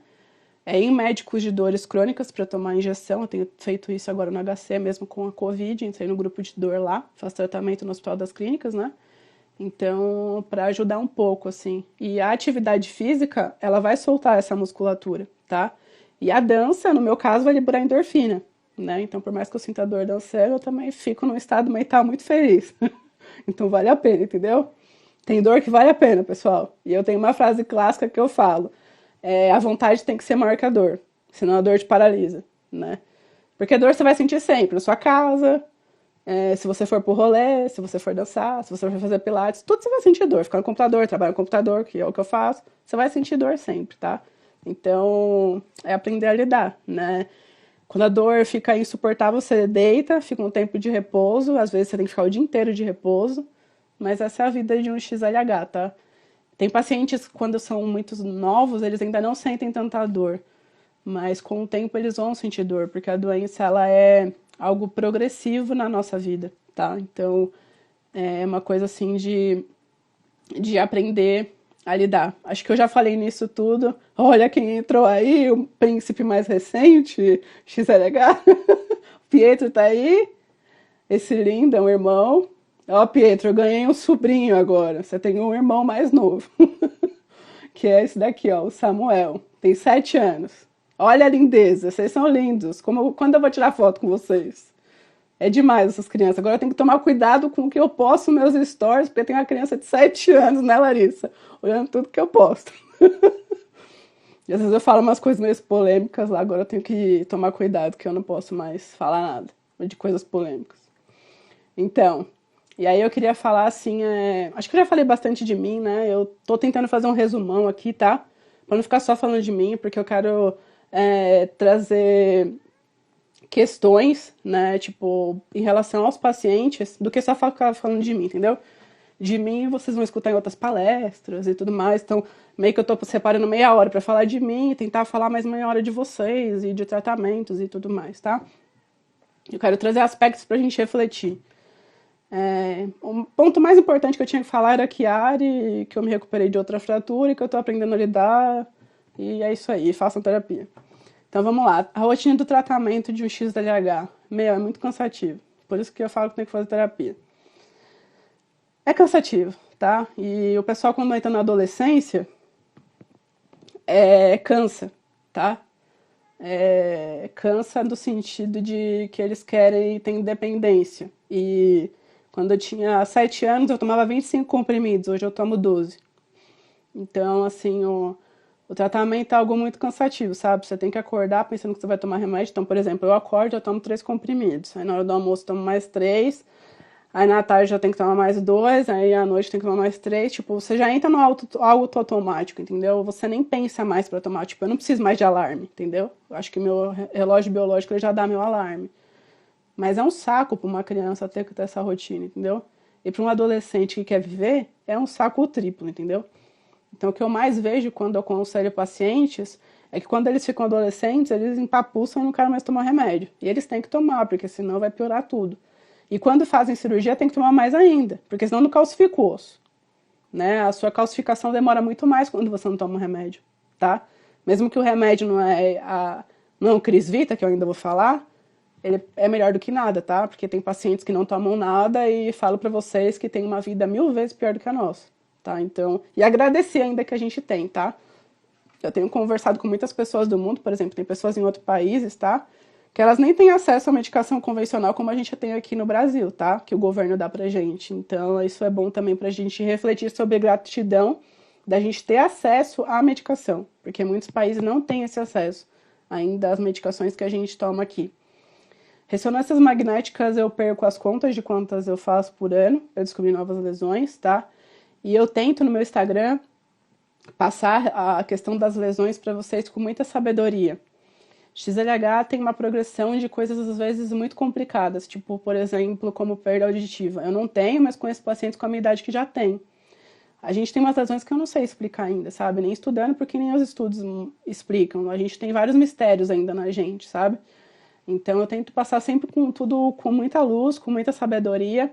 Em médicos de dores crônicas para tomar injeção, eu tenho feito isso agora no HC, mesmo com a Covid, entrei no grupo de dor lá, faço tratamento no Hospital das Clínicas, né? Então, para ajudar um pouco, assim. E a atividade física, ela vai soltar essa musculatura, tá? E a dança, no meu caso, vai liberar endorfina, né? Então, por mais que eu sinta dor dançando, eu também fico num estado mental muito feliz. Então, vale a pena, entendeu? Tem dor que vale a pena, pessoal. E eu tenho uma frase clássica que eu falo: a vontade tem que ser maior que a dor, senão a dor te paralisa, né? Porque a dor você vai sentir sempre, na sua casa, se você for pro rolê, se você for dançar, se você for fazer pilates, tudo você vai sentir dor. Ficar no computador, trabalhar no computador, que é o que eu faço, você vai sentir dor sempre, tá? Então, é aprender a lidar, né? Quando a dor fica insuportável, você deita, fica um tempo de repouso, às vezes você tem que ficar o dia inteiro de repouso, mas essa é a vida de um XLH, tá? Tem pacientes que, quando são muito novos, eles ainda não sentem tanta dor, mas com o tempo eles vão sentir dor, porque a doença ela é algo progressivo na nossa vida, tá? Então é uma coisa assim de aprender a lidar. Acho que eu já falei nisso tudo. Olha quem entrou aí, o príncipe mais recente, XLH. Pietro tá aí, esse lindo é um irmão. Ó, Pietro, eu ganhei um sobrinho agora. Você tem um irmão mais novo, que é esse daqui, ó, o Samuel. Tem 7 anos. Olha a lindeza, vocês são lindos. Quando eu vou tirar foto com vocês? É demais essas crianças. Agora eu tenho que tomar cuidado com o que eu posto nos meus stories, porque tem uma criança de 7 anos, né, Larissa? Olhando tudo que eu posto. E às vezes eu falo umas coisas meio polêmicas lá, agora eu tenho que tomar cuidado, que eu não posso mais falar nada de coisas polêmicas. Então, e aí eu queria falar assim, acho que eu já falei bastante de mim, né? Eu tô tentando fazer um resumão aqui, tá? Pra não ficar só falando de mim, porque eu quero trazer questões, né, tipo, em relação aos pacientes, do que só ficar falando de mim, entendeu? De mim vocês vão escutar em outras palestras e tudo mais, então meio que eu tô separando meia hora pra falar de mim e tentar falar mais meia hora de vocês e de tratamentos e tudo mais, tá? Eu quero trazer aspectos pra gente refletir. Um ponto mais importante que eu tinha que falar era que Chiari, que eu me recuperei de outra fratura e que eu tô aprendendo a lidar, e é isso aí, façam terapia. Então vamos lá, a rotina do tratamento de um XLH, meu, é muito cansativo, por isso que eu falo que tem que fazer terapia. É cansativo, tá? E o pessoal, quando entra na adolescência, cansa, tá? Cansa no sentido de que eles querem ter independência. E quando eu tinha 7 anos, eu tomava 25 comprimidos, hoje eu tomo 12. Então, assim, o tratamento é algo muito cansativo, sabe? Você tem que acordar pensando que você vai tomar remédio. Então, por exemplo, eu acordo, eu tomo 3 comprimidos. Aí na hora do almoço eu tomo mais 3. Aí na tarde já tem que tomar mais 2. Aí à noite tem que tomar mais 3. Tipo, você já entra no auto automático, entendeu? Você nem pensa mais pra tomar. Tipo, eu não preciso mais de alarme, entendeu? Eu acho que meu relógio biológico ele já dá meu alarme. Mas é um saco pra uma criança ter que ter essa rotina, entendeu? E pra um adolescente que quer viver, é um saco triplo, entendeu? Então, o que eu mais vejo quando eu aconselho pacientes é que quando eles ficam adolescentes, eles empapuçam e não querem mais tomar remédio. E eles têm que tomar, porque senão vai piorar tudo. E quando fazem cirurgia, tem que tomar mais ainda, porque senão não calcifica o osso. Né? A sua calcificação demora muito mais quando você não toma um remédio, tá? Mesmo que o remédio não é um Crisvita, que eu ainda vou falar, ele é melhor do que nada, tá? Porque tem pacientes que não tomam nada e falo pra vocês que tem uma vida 1000 vezes pior do que a nossa, tá? Então, e agradecer ainda que a gente tem, tá? Eu tenho conversado com muitas pessoas do mundo, por exemplo, tem pessoas em outros países, tá? Que elas nem têm acesso à medicação convencional como a gente tem aqui no Brasil, tá? Que o governo dá pra gente. Então, isso é bom também pra gente refletir sobre a gratidão da gente ter acesso à medicação, porque muitos países não têm esse acesso ainda às medicações que a gente toma aqui. Ressonâncias magnéticas eu perco as contas de quantas eu faço por ano para descobrir novas lesões, tá? E eu tento no meu Instagram passar a questão das lesões para vocês com muita sabedoria. XLH tem uma progressão de coisas às vezes muito complicadas, tipo, por exemplo, como perda auditiva. Eu não tenho, mas conheço pacientes com a minha idade que já tem. A gente tem umas lesões que eu não sei explicar ainda, sabe? Nem estudando, porque nem os estudos explicam. A gente tem vários mistérios ainda na gente, sabe? Então eu tento passar sempre com tudo com muita luz, com muita sabedoria,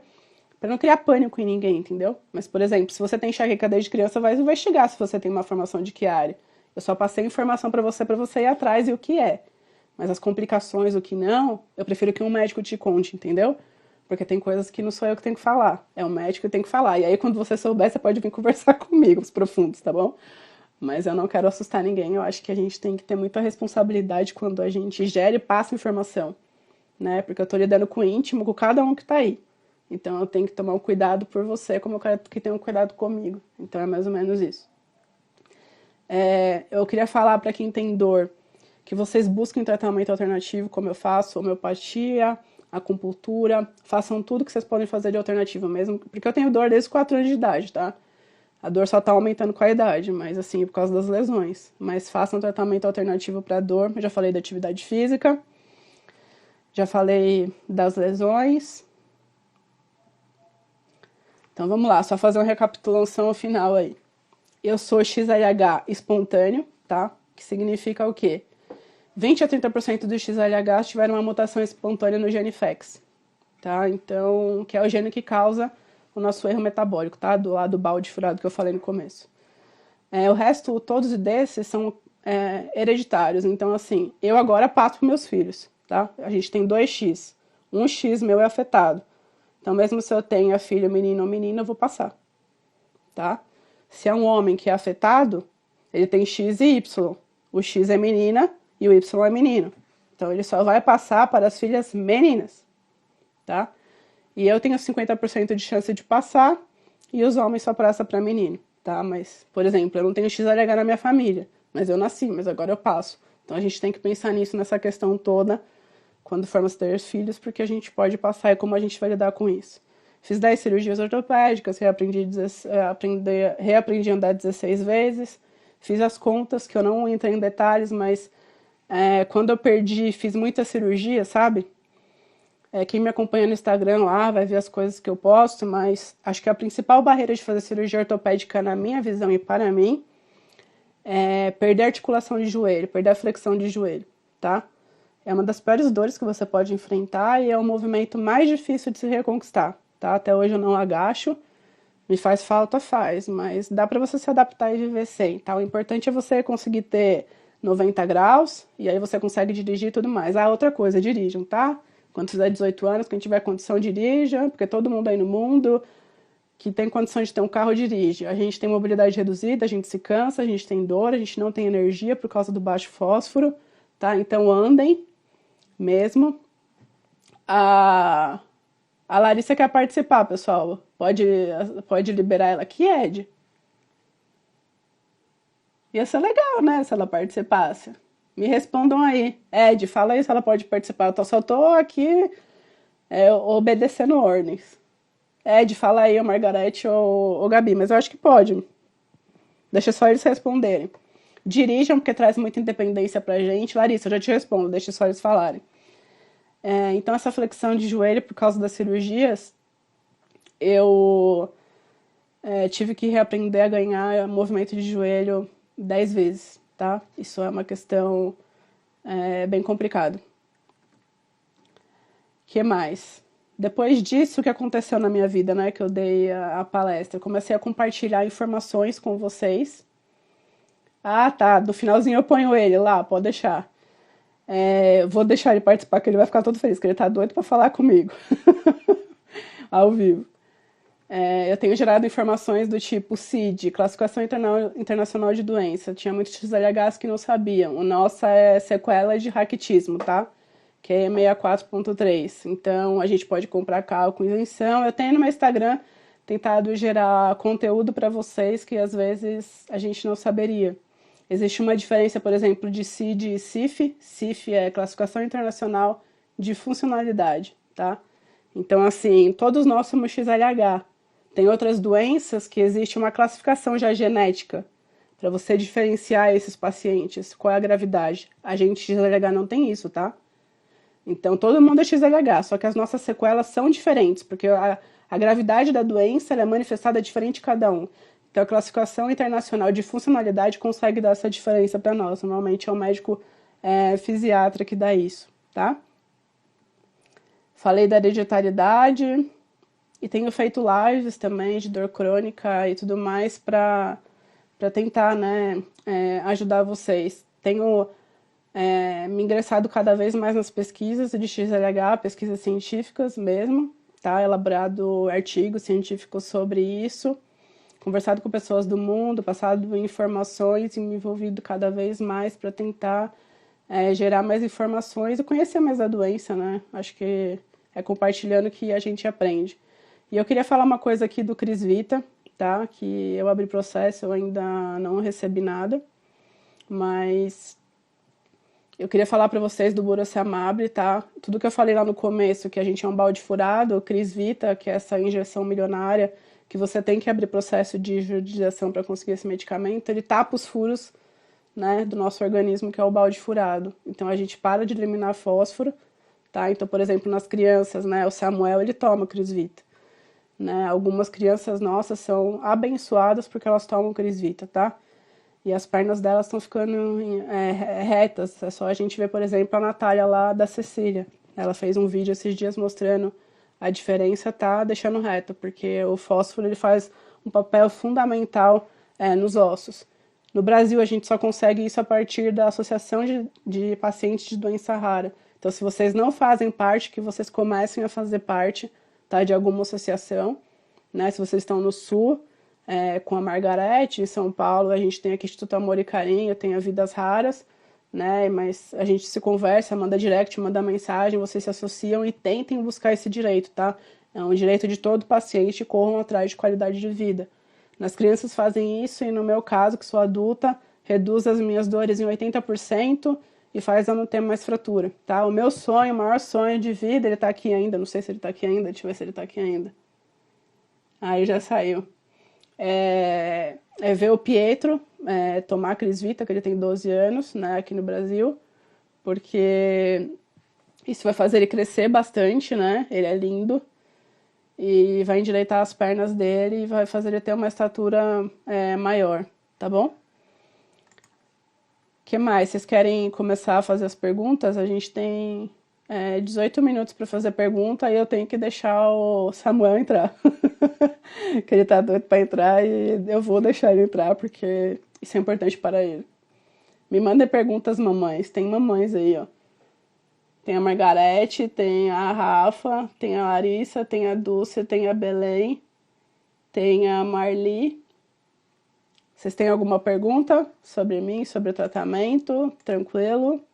para não criar pânico em ninguém, entendeu? Mas, por exemplo, se você tem enxaqueca desde criança, vai investigar se você tem uma formação de que área. Eu só passei informação para você ir atrás e o que é. Mas as complicações, o que não, eu prefiro que um médico te conte, entendeu? Porque tem coisas que não sou eu que tenho que falar, é o médico que tem que falar. E aí, quando você souber, você pode vir conversar comigo, os profundos, tá bom? Mas eu não quero assustar ninguém, eu acho que a gente tem que ter muita responsabilidade quando a gente gera e passa informação, né? Porque eu tô lidando com o íntimo, com cada um que tá aí. Então eu tenho que tomar um cuidado por você, como eu quero que tenha um cuidado comigo. Então é mais ou menos isso. Eu queria falar para quem tem dor, que vocês busquem tratamento alternativo, como eu faço, homeopatia, acupuntura, façam tudo que vocês podem fazer de alternativo mesmo, porque eu tenho dor desde os 4 anos de idade, tá? A dor só tá aumentando com a idade, mas assim, por causa das lesões. Mas façam tratamento alternativo para dor. Eu já falei da atividade física, já falei das lesões. Então vamos lá, só fazer uma recapitulação final aí. Eu sou XLH espontâneo, tá? Que significa o quê? 20 a 30% dos XLH tiveram uma mutação espontânea no gene FEX, tá? Então, que é o gene que causa o nosso erro metabólico, tá? Do lado do balde furado que eu falei no começo. O resto, todos desses são hereditários. Então, assim, eu agora passo para meus filhos, tá? A gente tem 2X. Um X meu é afetado. Então, mesmo se eu tenha filho menino ou menina, eu vou passar, tá? Se é um homem que é afetado, ele tem X e Y. O X é menina e o Y é menino. Então, ele só vai passar para as filhas meninas, tá? E eu tenho 50% de chance de passar e os homens só passam para menino, tá? Mas, por exemplo, eu não tenho XLH na minha família, mas eu nasci, mas agora eu passo. Então, a gente tem que pensar nisso, nessa questão toda, quando formos ter filhos, porque a gente pode passar e como a gente vai lidar com isso. Fiz 10 cirurgias ortopédicas, reaprendi a andar 16 vezes, fiz as contas, que eu não entrei em detalhes, mas quando eu perdi, fiz muita cirurgia, sabe? Quem me acompanha no Instagram lá vai ver as coisas que eu posto, mas acho que a principal barreira de fazer cirurgia ortopédica, na minha visão e para mim, é perder a articulação de joelho, perder a flexão de joelho, tá? É uma das piores dores que você pode enfrentar e é o movimento mais difícil de se reconquistar, tá? Até hoje eu não agacho, me faz falta, faz, mas dá pra você se adaptar e viver sem, tá? O importante é você conseguir ter 90 graus e aí você consegue dirigir e tudo mais. Outra coisa, dirijam, tá? Quando fizer 18 anos, quem tiver condição, dirija, porque todo mundo aí no mundo que tem condições de ter um carro dirige. A gente tem mobilidade reduzida, a gente se cansa, a gente tem dor, a gente não tem energia por causa do baixo fósforo, tá? Então andem mesmo. A, a Larissa quer participar, pessoal. Pode liberar ela aqui, Ed? Ia ser legal, né, se ela participasse. Me respondam aí. Ed, fala aí se ela pode participar. Só tô aqui obedecendo ordens. Ed, fala aí, o Margarete ou o Gabi, mas eu acho que pode. Deixa só eles responderem. Dirijam, porque traz muita independência pra gente. Larissa, eu já te respondo, deixa só eles falarem. Então, essa flexão de joelho, por causa das cirurgias, eu tive que reaprender a ganhar movimento de joelho 10 vezes, tá? Isso é uma questão bem complicada. O que mais? Depois disso, o que aconteceu na minha vida, né, que eu dei a palestra? Eu comecei a compartilhar informações com vocês. Ah, tá, do finalzinho eu ponho ele lá, pode deixar. Vou deixar ele participar, que ele vai ficar todo feliz, que ele tá doido pra falar comigo. Ao vivo. Eu tenho gerado informações do tipo CID, Classificação Internacional de Doença. Tinha muitos XLHs que não sabiam. O nosso é sequela de raquitismo, tá? Que é 64.3. Então, a gente pode comprar cálculo e isenção. Eu tenho no meu Instagram tentado gerar conteúdo para vocês que às vezes a gente não saberia. Existe uma diferença, por exemplo, de CID e CIF. CIF é Classificação Internacional de Funcionalidade, tá? Então, assim, todos nós somos XLH. Tem outras doenças que existe uma classificação já genética para você diferenciar esses pacientes. Qual é a gravidade? A gente XLH não tem isso, tá? Então todo mundo é XLH, só que as nossas sequelas são diferentes, porque a gravidade da doença é manifestada diferente em cada um. Então a classificação internacional de funcionalidade consegue dar essa diferença para nós. Normalmente é o médico fisiatra que dá isso, tá? Falei da hereditariedade. E tenho feito lives também de dor crônica e tudo mais para tentar, né, ajudar vocês. Tenho me ingressado cada vez mais nas pesquisas de XLH, pesquisas científicas mesmo, tá? Elaborado artigos científicos sobre isso, conversado com pessoas do mundo, passado informações e me envolvido cada vez mais para tentar gerar mais informações e conhecer mais a doença, né? Acho que é compartilhando que a gente aprende. E eu queria falar uma coisa aqui do Crisvita, tá? Que eu abri processo, eu ainda não recebi nada, mas eu queria falar para vocês do Burossamab, tá? Tudo que eu falei lá no começo, que a gente é um balde furado, o Crisvita, que é essa injeção milionária, que você tem que abrir processo de judicialização para conseguir esse medicamento, ele tapa os furos, né, do nosso organismo, que é o balde furado. Então a gente para de eliminar fósforo, tá? Então, por exemplo, nas crianças, né, o Samuel, ele toma Crisvita. Né? Algumas crianças nossas são abençoadas porque elas tomam Crisvita, tá? E as pernas delas estão ficando retas. É só a gente ver, por exemplo, a Natália lá da Cecília. Ela fez um vídeo esses dias mostrando a diferença, tá deixando reto, porque o fósforo ele faz um papel fundamental nos ossos. No Brasil, a gente só consegue isso a partir da Associação de Pacientes de Doença Rara. Então, se vocês não fazem parte, que vocês comecem a fazer parte, tá, de alguma associação, né? Se vocês estão no Sul, com a Margarete, em São Paulo, a gente tem aqui Instituto Amor e Carinho, tem a Vidas Raras, né? Mas a gente se conversa, manda direct, manda mensagem, vocês se associam e tentem buscar esse direito, tá? É um direito de todo paciente, corram atrás de qualidade de vida. Nas crianças fazem isso e no meu caso, que sou adulta, reduz as minhas dores em 80%, e faz eu não ter mais fratura, tá? O meu sonho, o maior sonho de vida, ele tá aqui ainda, não sei se ele tá aqui ainda, deixa eu ver se ele tá aqui ainda. Aí já saiu. É ver o Pietro tomar Crisvita, que ele tem 12 anos, né, aqui no Brasil, porque isso vai fazer ele crescer bastante, né? Ele é lindo e vai endireitar as pernas dele e vai fazer ele ter uma estatura maior, tá bom? O que mais? Vocês querem começar a fazer as perguntas? A gente tem 18 minutos para fazer pergunta e eu tenho que deixar o Samuel entrar. Que ele tá doido para entrar e eu vou deixar ele entrar porque isso é importante para ele. Me mandem perguntas, mamães. Tem mamães aí, ó. Tem a Margarete, tem a Rafa, tem a Larissa, tem a Dulce, tem a Belém, tem a Marli. Vocês têm alguma pergunta sobre mim, sobre o tratamento? Tranquilo?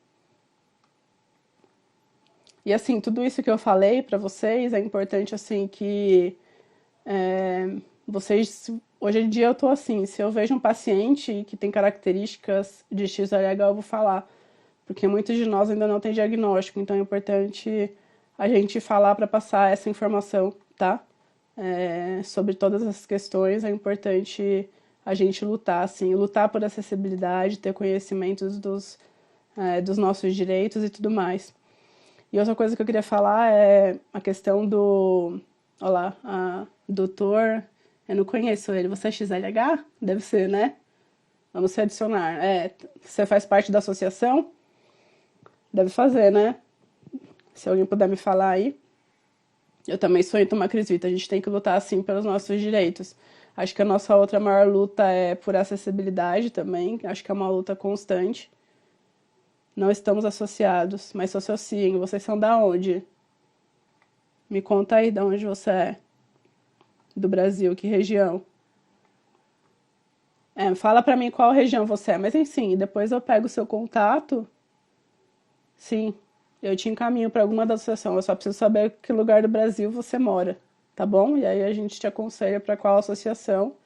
E assim, tudo isso que eu falei para vocês é importante assim que vocês, hoje em dia eu tô assim, se eu vejo um paciente que tem características de XLH, eu vou falar, porque muitos de nós ainda não tem diagnóstico, então é importante a gente falar para passar essa informação, tá? Sobre todas essas questões, é importante a gente lutar, assim, lutar por acessibilidade, ter conhecimentos dos nossos direitos e tudo mais. E outra coisa que eu queria falar é a questão do... Olha lá, a doutor... Eu não conheço ele. Você é XLH? Deve ser, né? Vamos se adicionar. Você faz parte da associação? Deve fazer, né? Se alguém puder me falar aí. Eu também sou entomacrisvita. A gente tem que lutar, assim, pelos nossos direitos. Acho que a nossa outra maior luta é por acessibilidade também. Acho que é uma luta constante. Não estamos associados, mas se associem. Vocês são da onde? Me conta aí de onde você é. Do Brasil, que região? Fala pra mim qual região você é. Mas enfim, depois eu pego o seu contato. Sim, eu te encaminho para alguma da associação. Eu só preciso saber que lugar do Brasil você mora, tá bom? E aí a gente te aconselha para qual associação.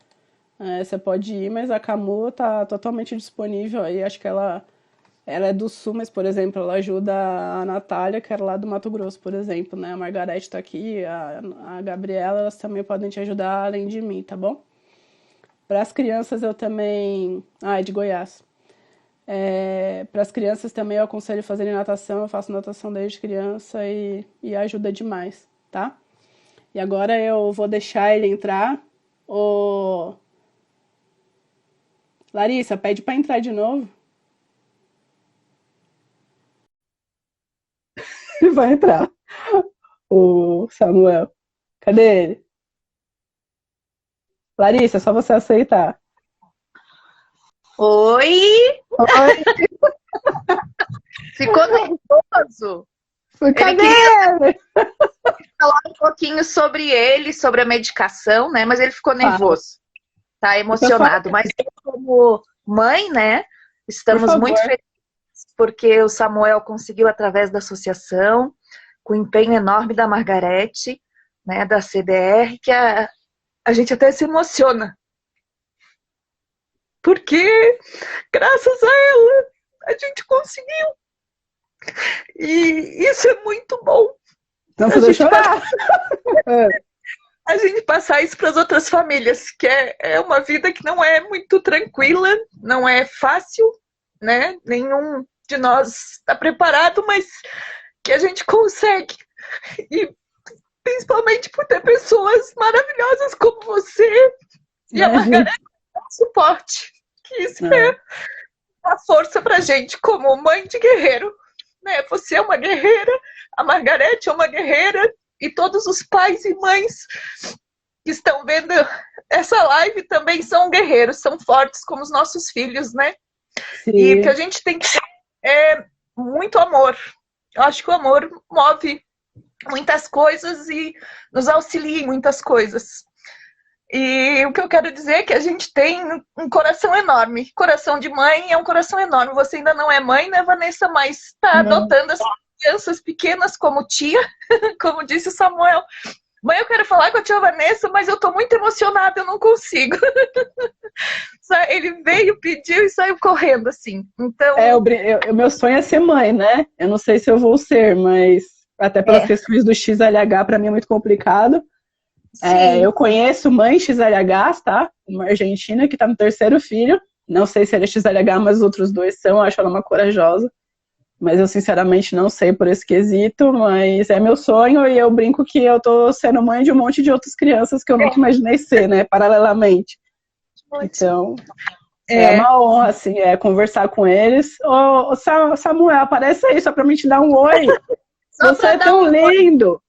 Você pode ir, mas a Camu tá totalmente disponível aí. Acho que ela é do Sul, mas, por exemplo, ela ajuda a Natália, que era lá do Mato Grosso, por exemplo, né? A Margarete tá aqui, a Gabriela, elas também podem te ajudar além de mim, tá bom? Para as crianças eu também... é de Goiás. Para as crianças também eu aconselho fazerem natação, eu faço natação desde criança e ajuda demais, tá? E agora eu vou deixar ele entrar. Larissa, pede para entrar de novo. Vai entrar. O Samuel. Cadê ele? Larissa, é só você aceitar. Oi! Oi, Ficou nervoso? cadê queria ele? falar um pouquinho sobre ele, sobre a medicação, né? Mas ele ficou nervoso. Tá emocionado. Mas eu, como mãe, né? Estamos muito felizes porque o Samuel conseguiu através da associação, com o empenho enorme da Margarete, né? Da CDR, que a gente até se emociona. Porque, graças a ela, a gente conseguiu. E isso é muito bom. Não precisa chorar. A gente passar isso para as outras famílias, que é uma vida que não é muito tranquila, não é fácil, né? Nenhum de nós está preparado, mas que a gente consegue. E principalmente por ter pessoas maravilhosas como você e a Margarete dá suporte. Que isso é uma força pra gente, como mãe de guerreiro. Né? Você é uma guerreira, a Margarete é uma guerreira, e todos os pais e mães que estão vendo essa live também são guerreiros, são fortes como os nossos filhos, né? Sim. E o que a gente tem que ter é muito amor. Eu acho que o amor move muitas coisas e nos auxilia em muitas coisas. E o que eu quero dizer é que a gente tem um coração enorme. Coração de mãe é um coração enorme. Você ainda não é mãe, né, Vanessa? Mas está adotando as crianças pequenas como tia, como disse o Samuel. Mãe, eu quero falar com a tia Vanessa, mas eu tô muito emocionada, eu não consigo. Ele veio, pediu e saiu correndo, assim. Então... meu sonho é ser mãe, né? Eu não sei se eu vou ser, mas até pelas questões do XLH, para mim é muito complicado. Eu conheço mãe XLH, tá? Uma argentina que tá no terceiro filho. Não sei se ela é XLH, mas os outros dois são. Eu acho ela uma corajosa. Mas eu sinceramente não sei por esse quesito. Mas é meu sonho e eu brinco que eu tô sendo mãe de um monte de outras crianças que eu nunca imaginei ser, né? Paralelamente. Então, é uma honra, assim, conversar com eles. Ô, Samuel, aparece aí só pra mim te dar um oi. Você é tão lindo.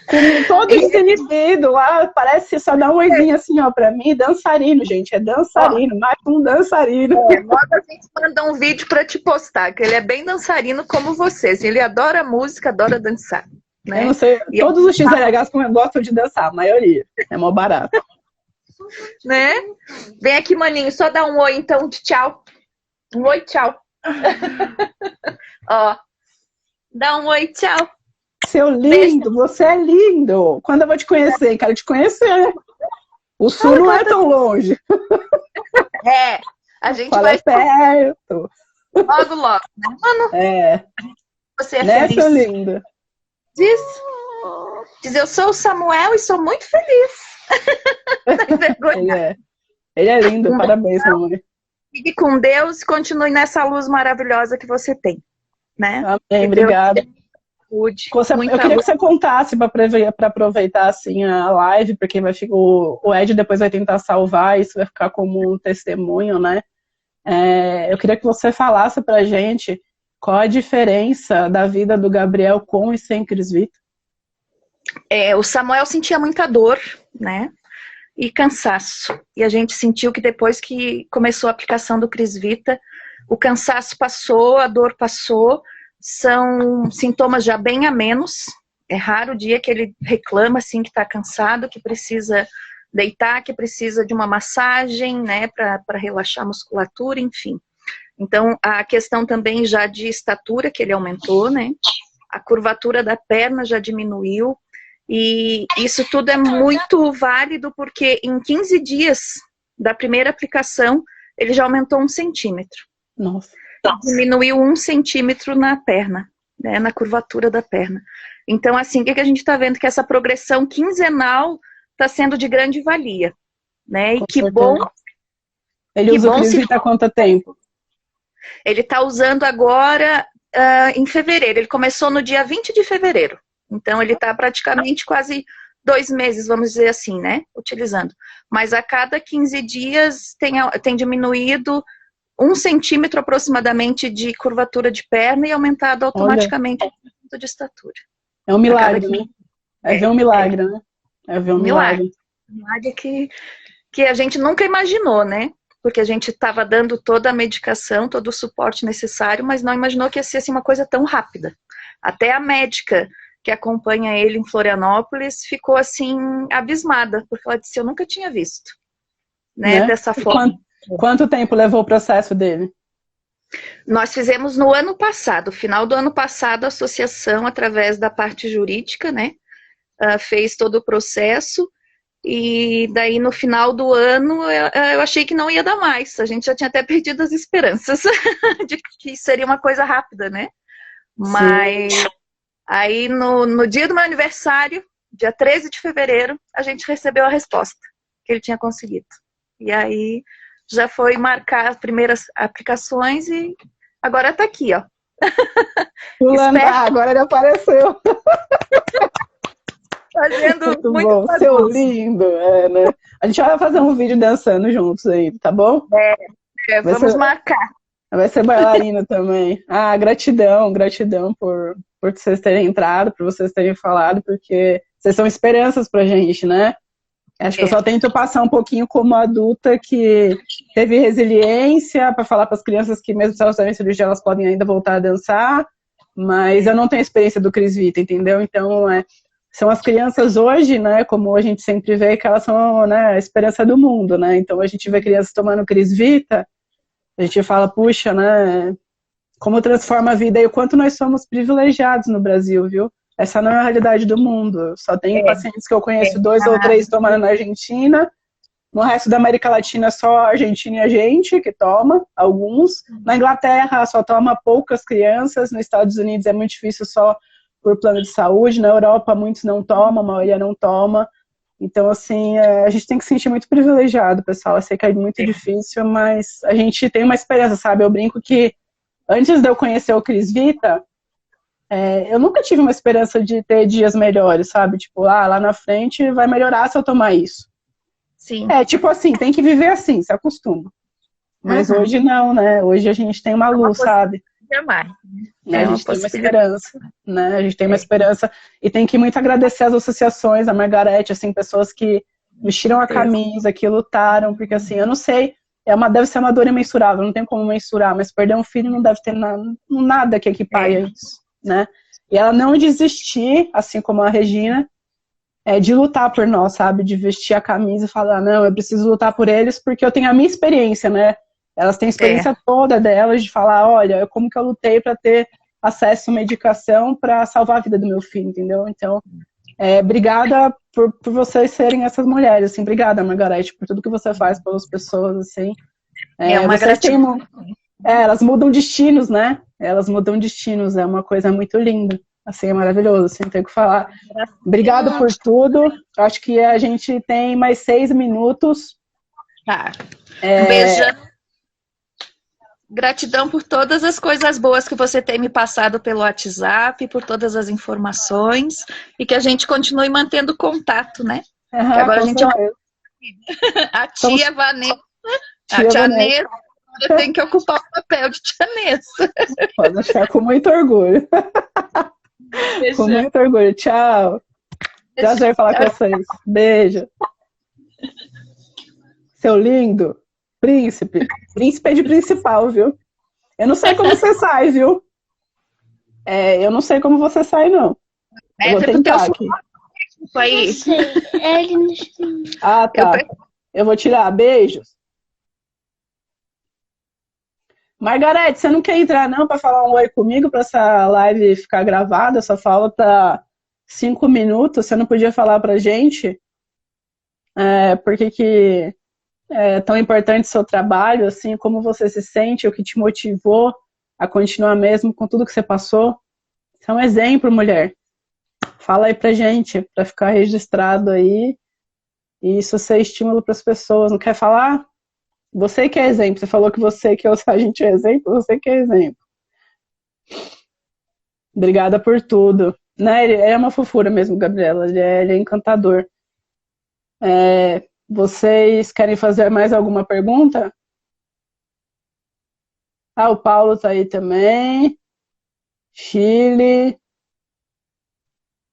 Com todo inibido lá, parece só dar um oizinho assim, ó, pra mim, dançarino, gente, é dançarino, mais um dançarino. Logo a gente manda um vídeo pra te postar, que ele é bem dançarino como vocês, ele adora música, adora dançar. Né? Eu não sei, todos os XLHs gostam de dançar, a maioria, é mó barato. né? Vem aqui, maninho, só dá um oi, então, de tchau. Um oi, tchau. Ó, dá um oi, tchau. Seu lindo, você é lindo. Quando eu vou te conhecer? Quero te conhecer. O sul não é tão longe. É, a gente Fala vai perto. logo, logo, né, mano? É. Você é Né, feliz. seu lindo? Diz, eu sou o Samuel e sou muito feliz. Ele é lindo, parabéns, mamãe. Fique com Deus e continue nessa luz maravilhosa que você tem, né? Amém, obrigada. Eu queria que você contasse para aproveitar assim a live, porque vai ficar, o Ed depois vai tentar salvar, isso vai ficar como um testemunho, né? Eu queria que você falasse pra gente qual a diferença da vida do Gabriel com e sem Cris Vita. O Samuel sentia muita dor, né? E cansaço. E a gente sentiu que depois que começou a aplicação do Cris Vita, o cansaço passou, a dor passou, são sintomas já bem a menos. É raro o dia que ele reclama assim que está cansado, que precisa deitar, que precisa de uma massagem, né, para relaxar a musculatura, enfim. Então, a questão também já de estatura, que ele aumentou, né? A curvatura da perna já diminuiu. E isso tudo é muito válido porque em 15 dias da primeira aplicação, ele já aumentou 1 centímetro. Nossa. Diminuiu 1 centímetro na perna, né, na curvatura da perna. Então, assim, o que a gente está vendo? Que essa progressão quinzenal está sendo de grande valia, né? E que bom. Ele usa o Cris Vita há quanto tempo? Ele está usando agora em fevereiro. Ele começou no dia 20 de fevereiro. Então, ele está praticamente quase 2 meses, vamos dizer assim, né? Utilizando. Mas a cada 15 dias tem diminuído 1 centímetro aproximadamente de curvatura de perna e aumentado automaticamente o de estatura. É um milagre, né? Ver um milagre, né? É ver um milagre. Um milagre que a gente nunca imaginou, né? Porque a gente estava dando toda a medicação, todo o suporte necessário, mas não imaginou que ia ser assim, uma coisa tão rápida. Até a médica que acompanha ele em Florianópolis ficou assim, abismada, porque ela disse, eu nunca tinha visto, né? Dessa forma. Quanto tempo levou o processo dele? Nós fizemos no ano passado, final do ano passado, a associação, através da parte jurídica, né? Fez todo o processo, e daí no final do ano eu achei que não ia dar mais. A gente já tinha até perdido as esperanças de que seria uma coisa rápida, né? Mas sim. Aí no dia do meu aniversário, dia 13 de fevereiro, a gente recebeu a resposta que ele tinha conseguido. E aí já foi marcar as primeiras aplicações e agora tá aqui, ó. Agora ele apareceu. Fazendo muito bom, seu lindo, né? A gente vai fazer um vídeo dançando juntos aí, tá bom? Vamos marcar. Vai ser bailarina também. Gratidão por vocês terem entrado, por vocês terem falado, porque vocês são esperanças pra gente, né? Acho que eu só tento passar um pouquinho como adulta que teve resiliência para falar para as crianças que mesmo se elas tiverem cirurgia, elas podem ainda voltar a dançar, mas eu não tenho experiência do Cris Vita, entendeu? Então, são as crianças hoje, né, como a gente sempre vê, que elas são, né, a esperança do mundo, né? Então, a gente vê crianças tomando Cris Vita, a gente fala, puxa, né, como transforma a vida e o quanto nós somos privilegiados no Brasil, viu? Essa não é a realidade do mundo. Só tem pacientes que eu conheço 2 ou 3 tomando na Argentina. No resto da América Latina, só a Argentina e a gente que toma, alguns. Na Inglaterra, só toma poucas crianças. Nos Estados Unidos é muito difícil só por plano de saúde. Na Europa, muitos não tomam, a maioria não toma. Então, assim, a gente tem que se sentir muito privilegiado, pessoal. Eu sei que é muito difícil, mas a gente tem uma esperança, sabe? Eu brinco que antes de eu conhecer o Cris Vita, eu nunca tive uma esperança de ter dias melhores, sabe? Tipo, lá na frente vai melhorar se eu tomar isso. Sim. Tipo assim, tem que viver assim, se acostuma. Mas hoje não, né? Hoje a gente tem uma luz, sabe? Jamais. A gente tem uma esperança, né? A gente tem uma esperança e tem que muito agradecer as associações, a Margarete, assim, pessoas que vestiram a camisa, que lutaram, porque assim, eu não sei, deve ser uma dor imensurável, não tem como mensurar, mas perder um filho não deve ter nada que equipaie isso, né? E ela não desistir, assim como a Regina, de lutar por nós, sabe? De vestir a camisa e falar, não, eu preciso lutar por eles porque eu tenho a minha experiência, né? Elas têm a experiência toda delas de falar, olha, como que eu lutei para ter acesso à medicação para salvar a vida do meu filho, entendeu? Então, obrigada por vocês serem essas mulheres, assim, obrigada, Margarete, por tudo que você faz pelas pessoas, assim. Uma gratidão. Elas mudam destinos, né? Elas mudam destinos, é uma coisa muito linda. Assim, é maravilhoso, assim, não tem o que falar. Obrigado por tudo. Acho que a gente tem mais 6 minutos. Tá. Um beijão. Gratidão por todas as coisas boas que você tem me passado pelo WhatsApp, por todas as informações, e que a gente continue mantendo contato, né? Agora a gente... A tia Vanessa, a tia Nessa, tem que ocupar o papel de tia Nessa. Pode deixar com muito orgulho. Com muito orgulho. Tchau. Prazer falar com vocês. Beijo. Seu lindo. Príncipe. Príncipe é de principal, viu? Eu não sei como você sai, viu? Eu não sei como você sai, não. Eu vou tentar aqui. Aí. Não sei. Ele não... Ah, tá. Eu vou tirar. Beijos. Margarete, você não quer entrar, não, para falar um oi comigo, para essa live ficar gravada? Só falta 5 minutos. Você não podia falar pra gente? Por que é tão importante o seu trabalho, assim, como você se sente, o que te motivou a continuar mesmo com tudo que você passou? Você é um exemplo, mulher. Fala aí pra gente, para ficar registrado aí. E isso ser estímulo para as pessoas. Não quer falar? Você que é exemplo. Você falou que você que a gente é exemplo, você que é exemplo. Obrigada por tudo. Né? Ele é uma fofura mesmo, Gabriela. Ele é encantador. Vocês querem fazer mais alguma pergunta? Ah, o Paulo tá aí também. Chile.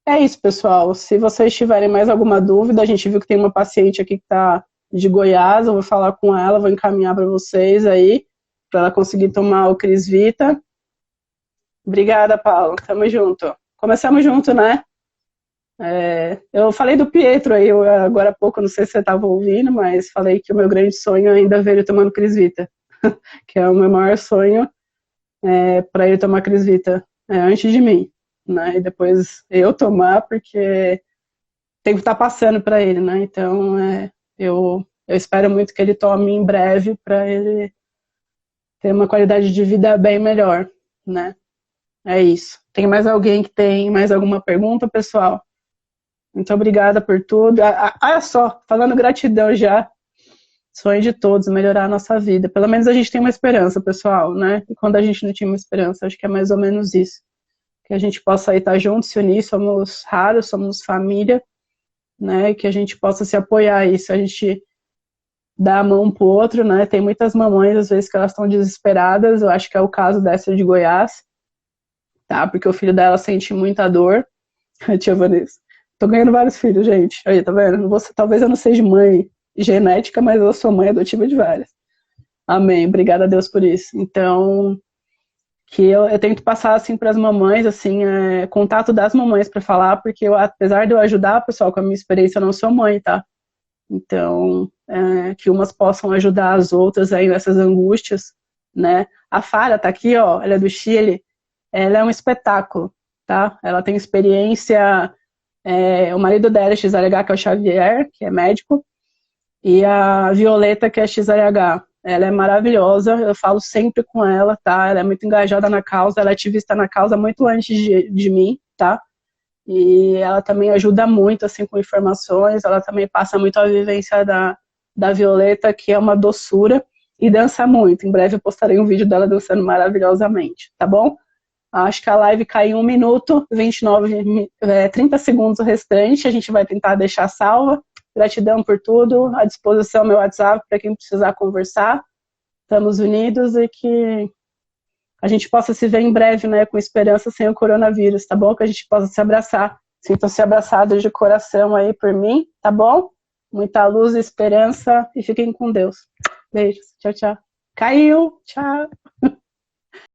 É isso, pessoal. Se vocês tiverem mais alguma dúvida, a gente viu que tem uma paciente aqui que tá de Goiás, eu vou falar com ela, vou encaminhar para vocês aí, para ela conseguir tomar o Crisvita. Obrigada, Paulo. Tamo junto. Começamos junto, né? Eu falei do Pietro aí agora há pouco, não sei se você estava ouvindo, mas falei que o meu grande sonho ainda é ver ele tomando Crisvita, que é o meu maior sonho, para ele tomar Crisvita antes de mim, né? E depois eu tomar, porque tem que estar passando para ele, né? Então, eu espero muito que ele tome em breve para ele ter uma qualidade de vida bem melhor, né? É isso. Tem mais alguém que tem mais alguma pergunta, pessoal? Muito obrigada por tudo. Só, falando gratidão já. Sonho de todos, melhorar a nossa vida. Pelo menos a gente tem uma esperança, pessoal, né? E quando a gente não tinha uma esperança, acho que é mais ou menos isso. Que a gente possa aí estar juntos, se unir, somos raros, somos família, né? Que a gente possa se apoiar isso, a gente dá a mão pro outro, né? Tem muitas mamães, às vezes, que elas estão desesperadas, eu acho que é o caso dessa de Goiás, tá? Porque o filho dela sente muita dor. A tia Vanessa. Tô ganhando vários filhos, gente. Aí, tá vendo? Talvez eu não seja mãe genética, mas eu sou mãe adotiva de várias. Amém. Obrigada a Deus por isso. Então, que eu tento passar, assim, pras mamães, assim, contato das mamães pra falar, porque apesar de eu ajudar, pessoal, com a minha experiência, eu não sou mãe, tá? Então, que umas possam ajudar as outras aí nessas angústias, né? A Fara tá aqui, ó, ela é do Chile. Ela é um espetáculo, tá? Ela tem experiência... o marido dela é XLH, que é o Xavier, que é médico, e a Violeta, que é XLH. Ela é maravilhosa, eu falo sempre com ela, tá? Ela é muito engajada na causa, ela é ativista na causa muito antes de mim, tá? E ela também ajuda muito, assim, com informações, ela também passa muito a vivência da Violeta, que é uma doçura, e dança muito. Em breve eu postarei um vídeo dela dançando maravilhosamente, tá bom? Acho que a live caiu em 1 minuto, 30 segundos o restante. A gente vai tentar deixar salva. Gratidão por tudo. À disposição meu WhatsApp para quem precisar conversar. Estamos unidos e que a gente possa se ver em breve, né? Com esperança, sem o coronavírus, tá bom? Que a gente possa se abraçar. Sintam-se abraçados de coração aí por mim, tá bom? Muita luz e esperança e fiquem com Deus. Beijos. Tchau, tchau. Caiu. Tchau.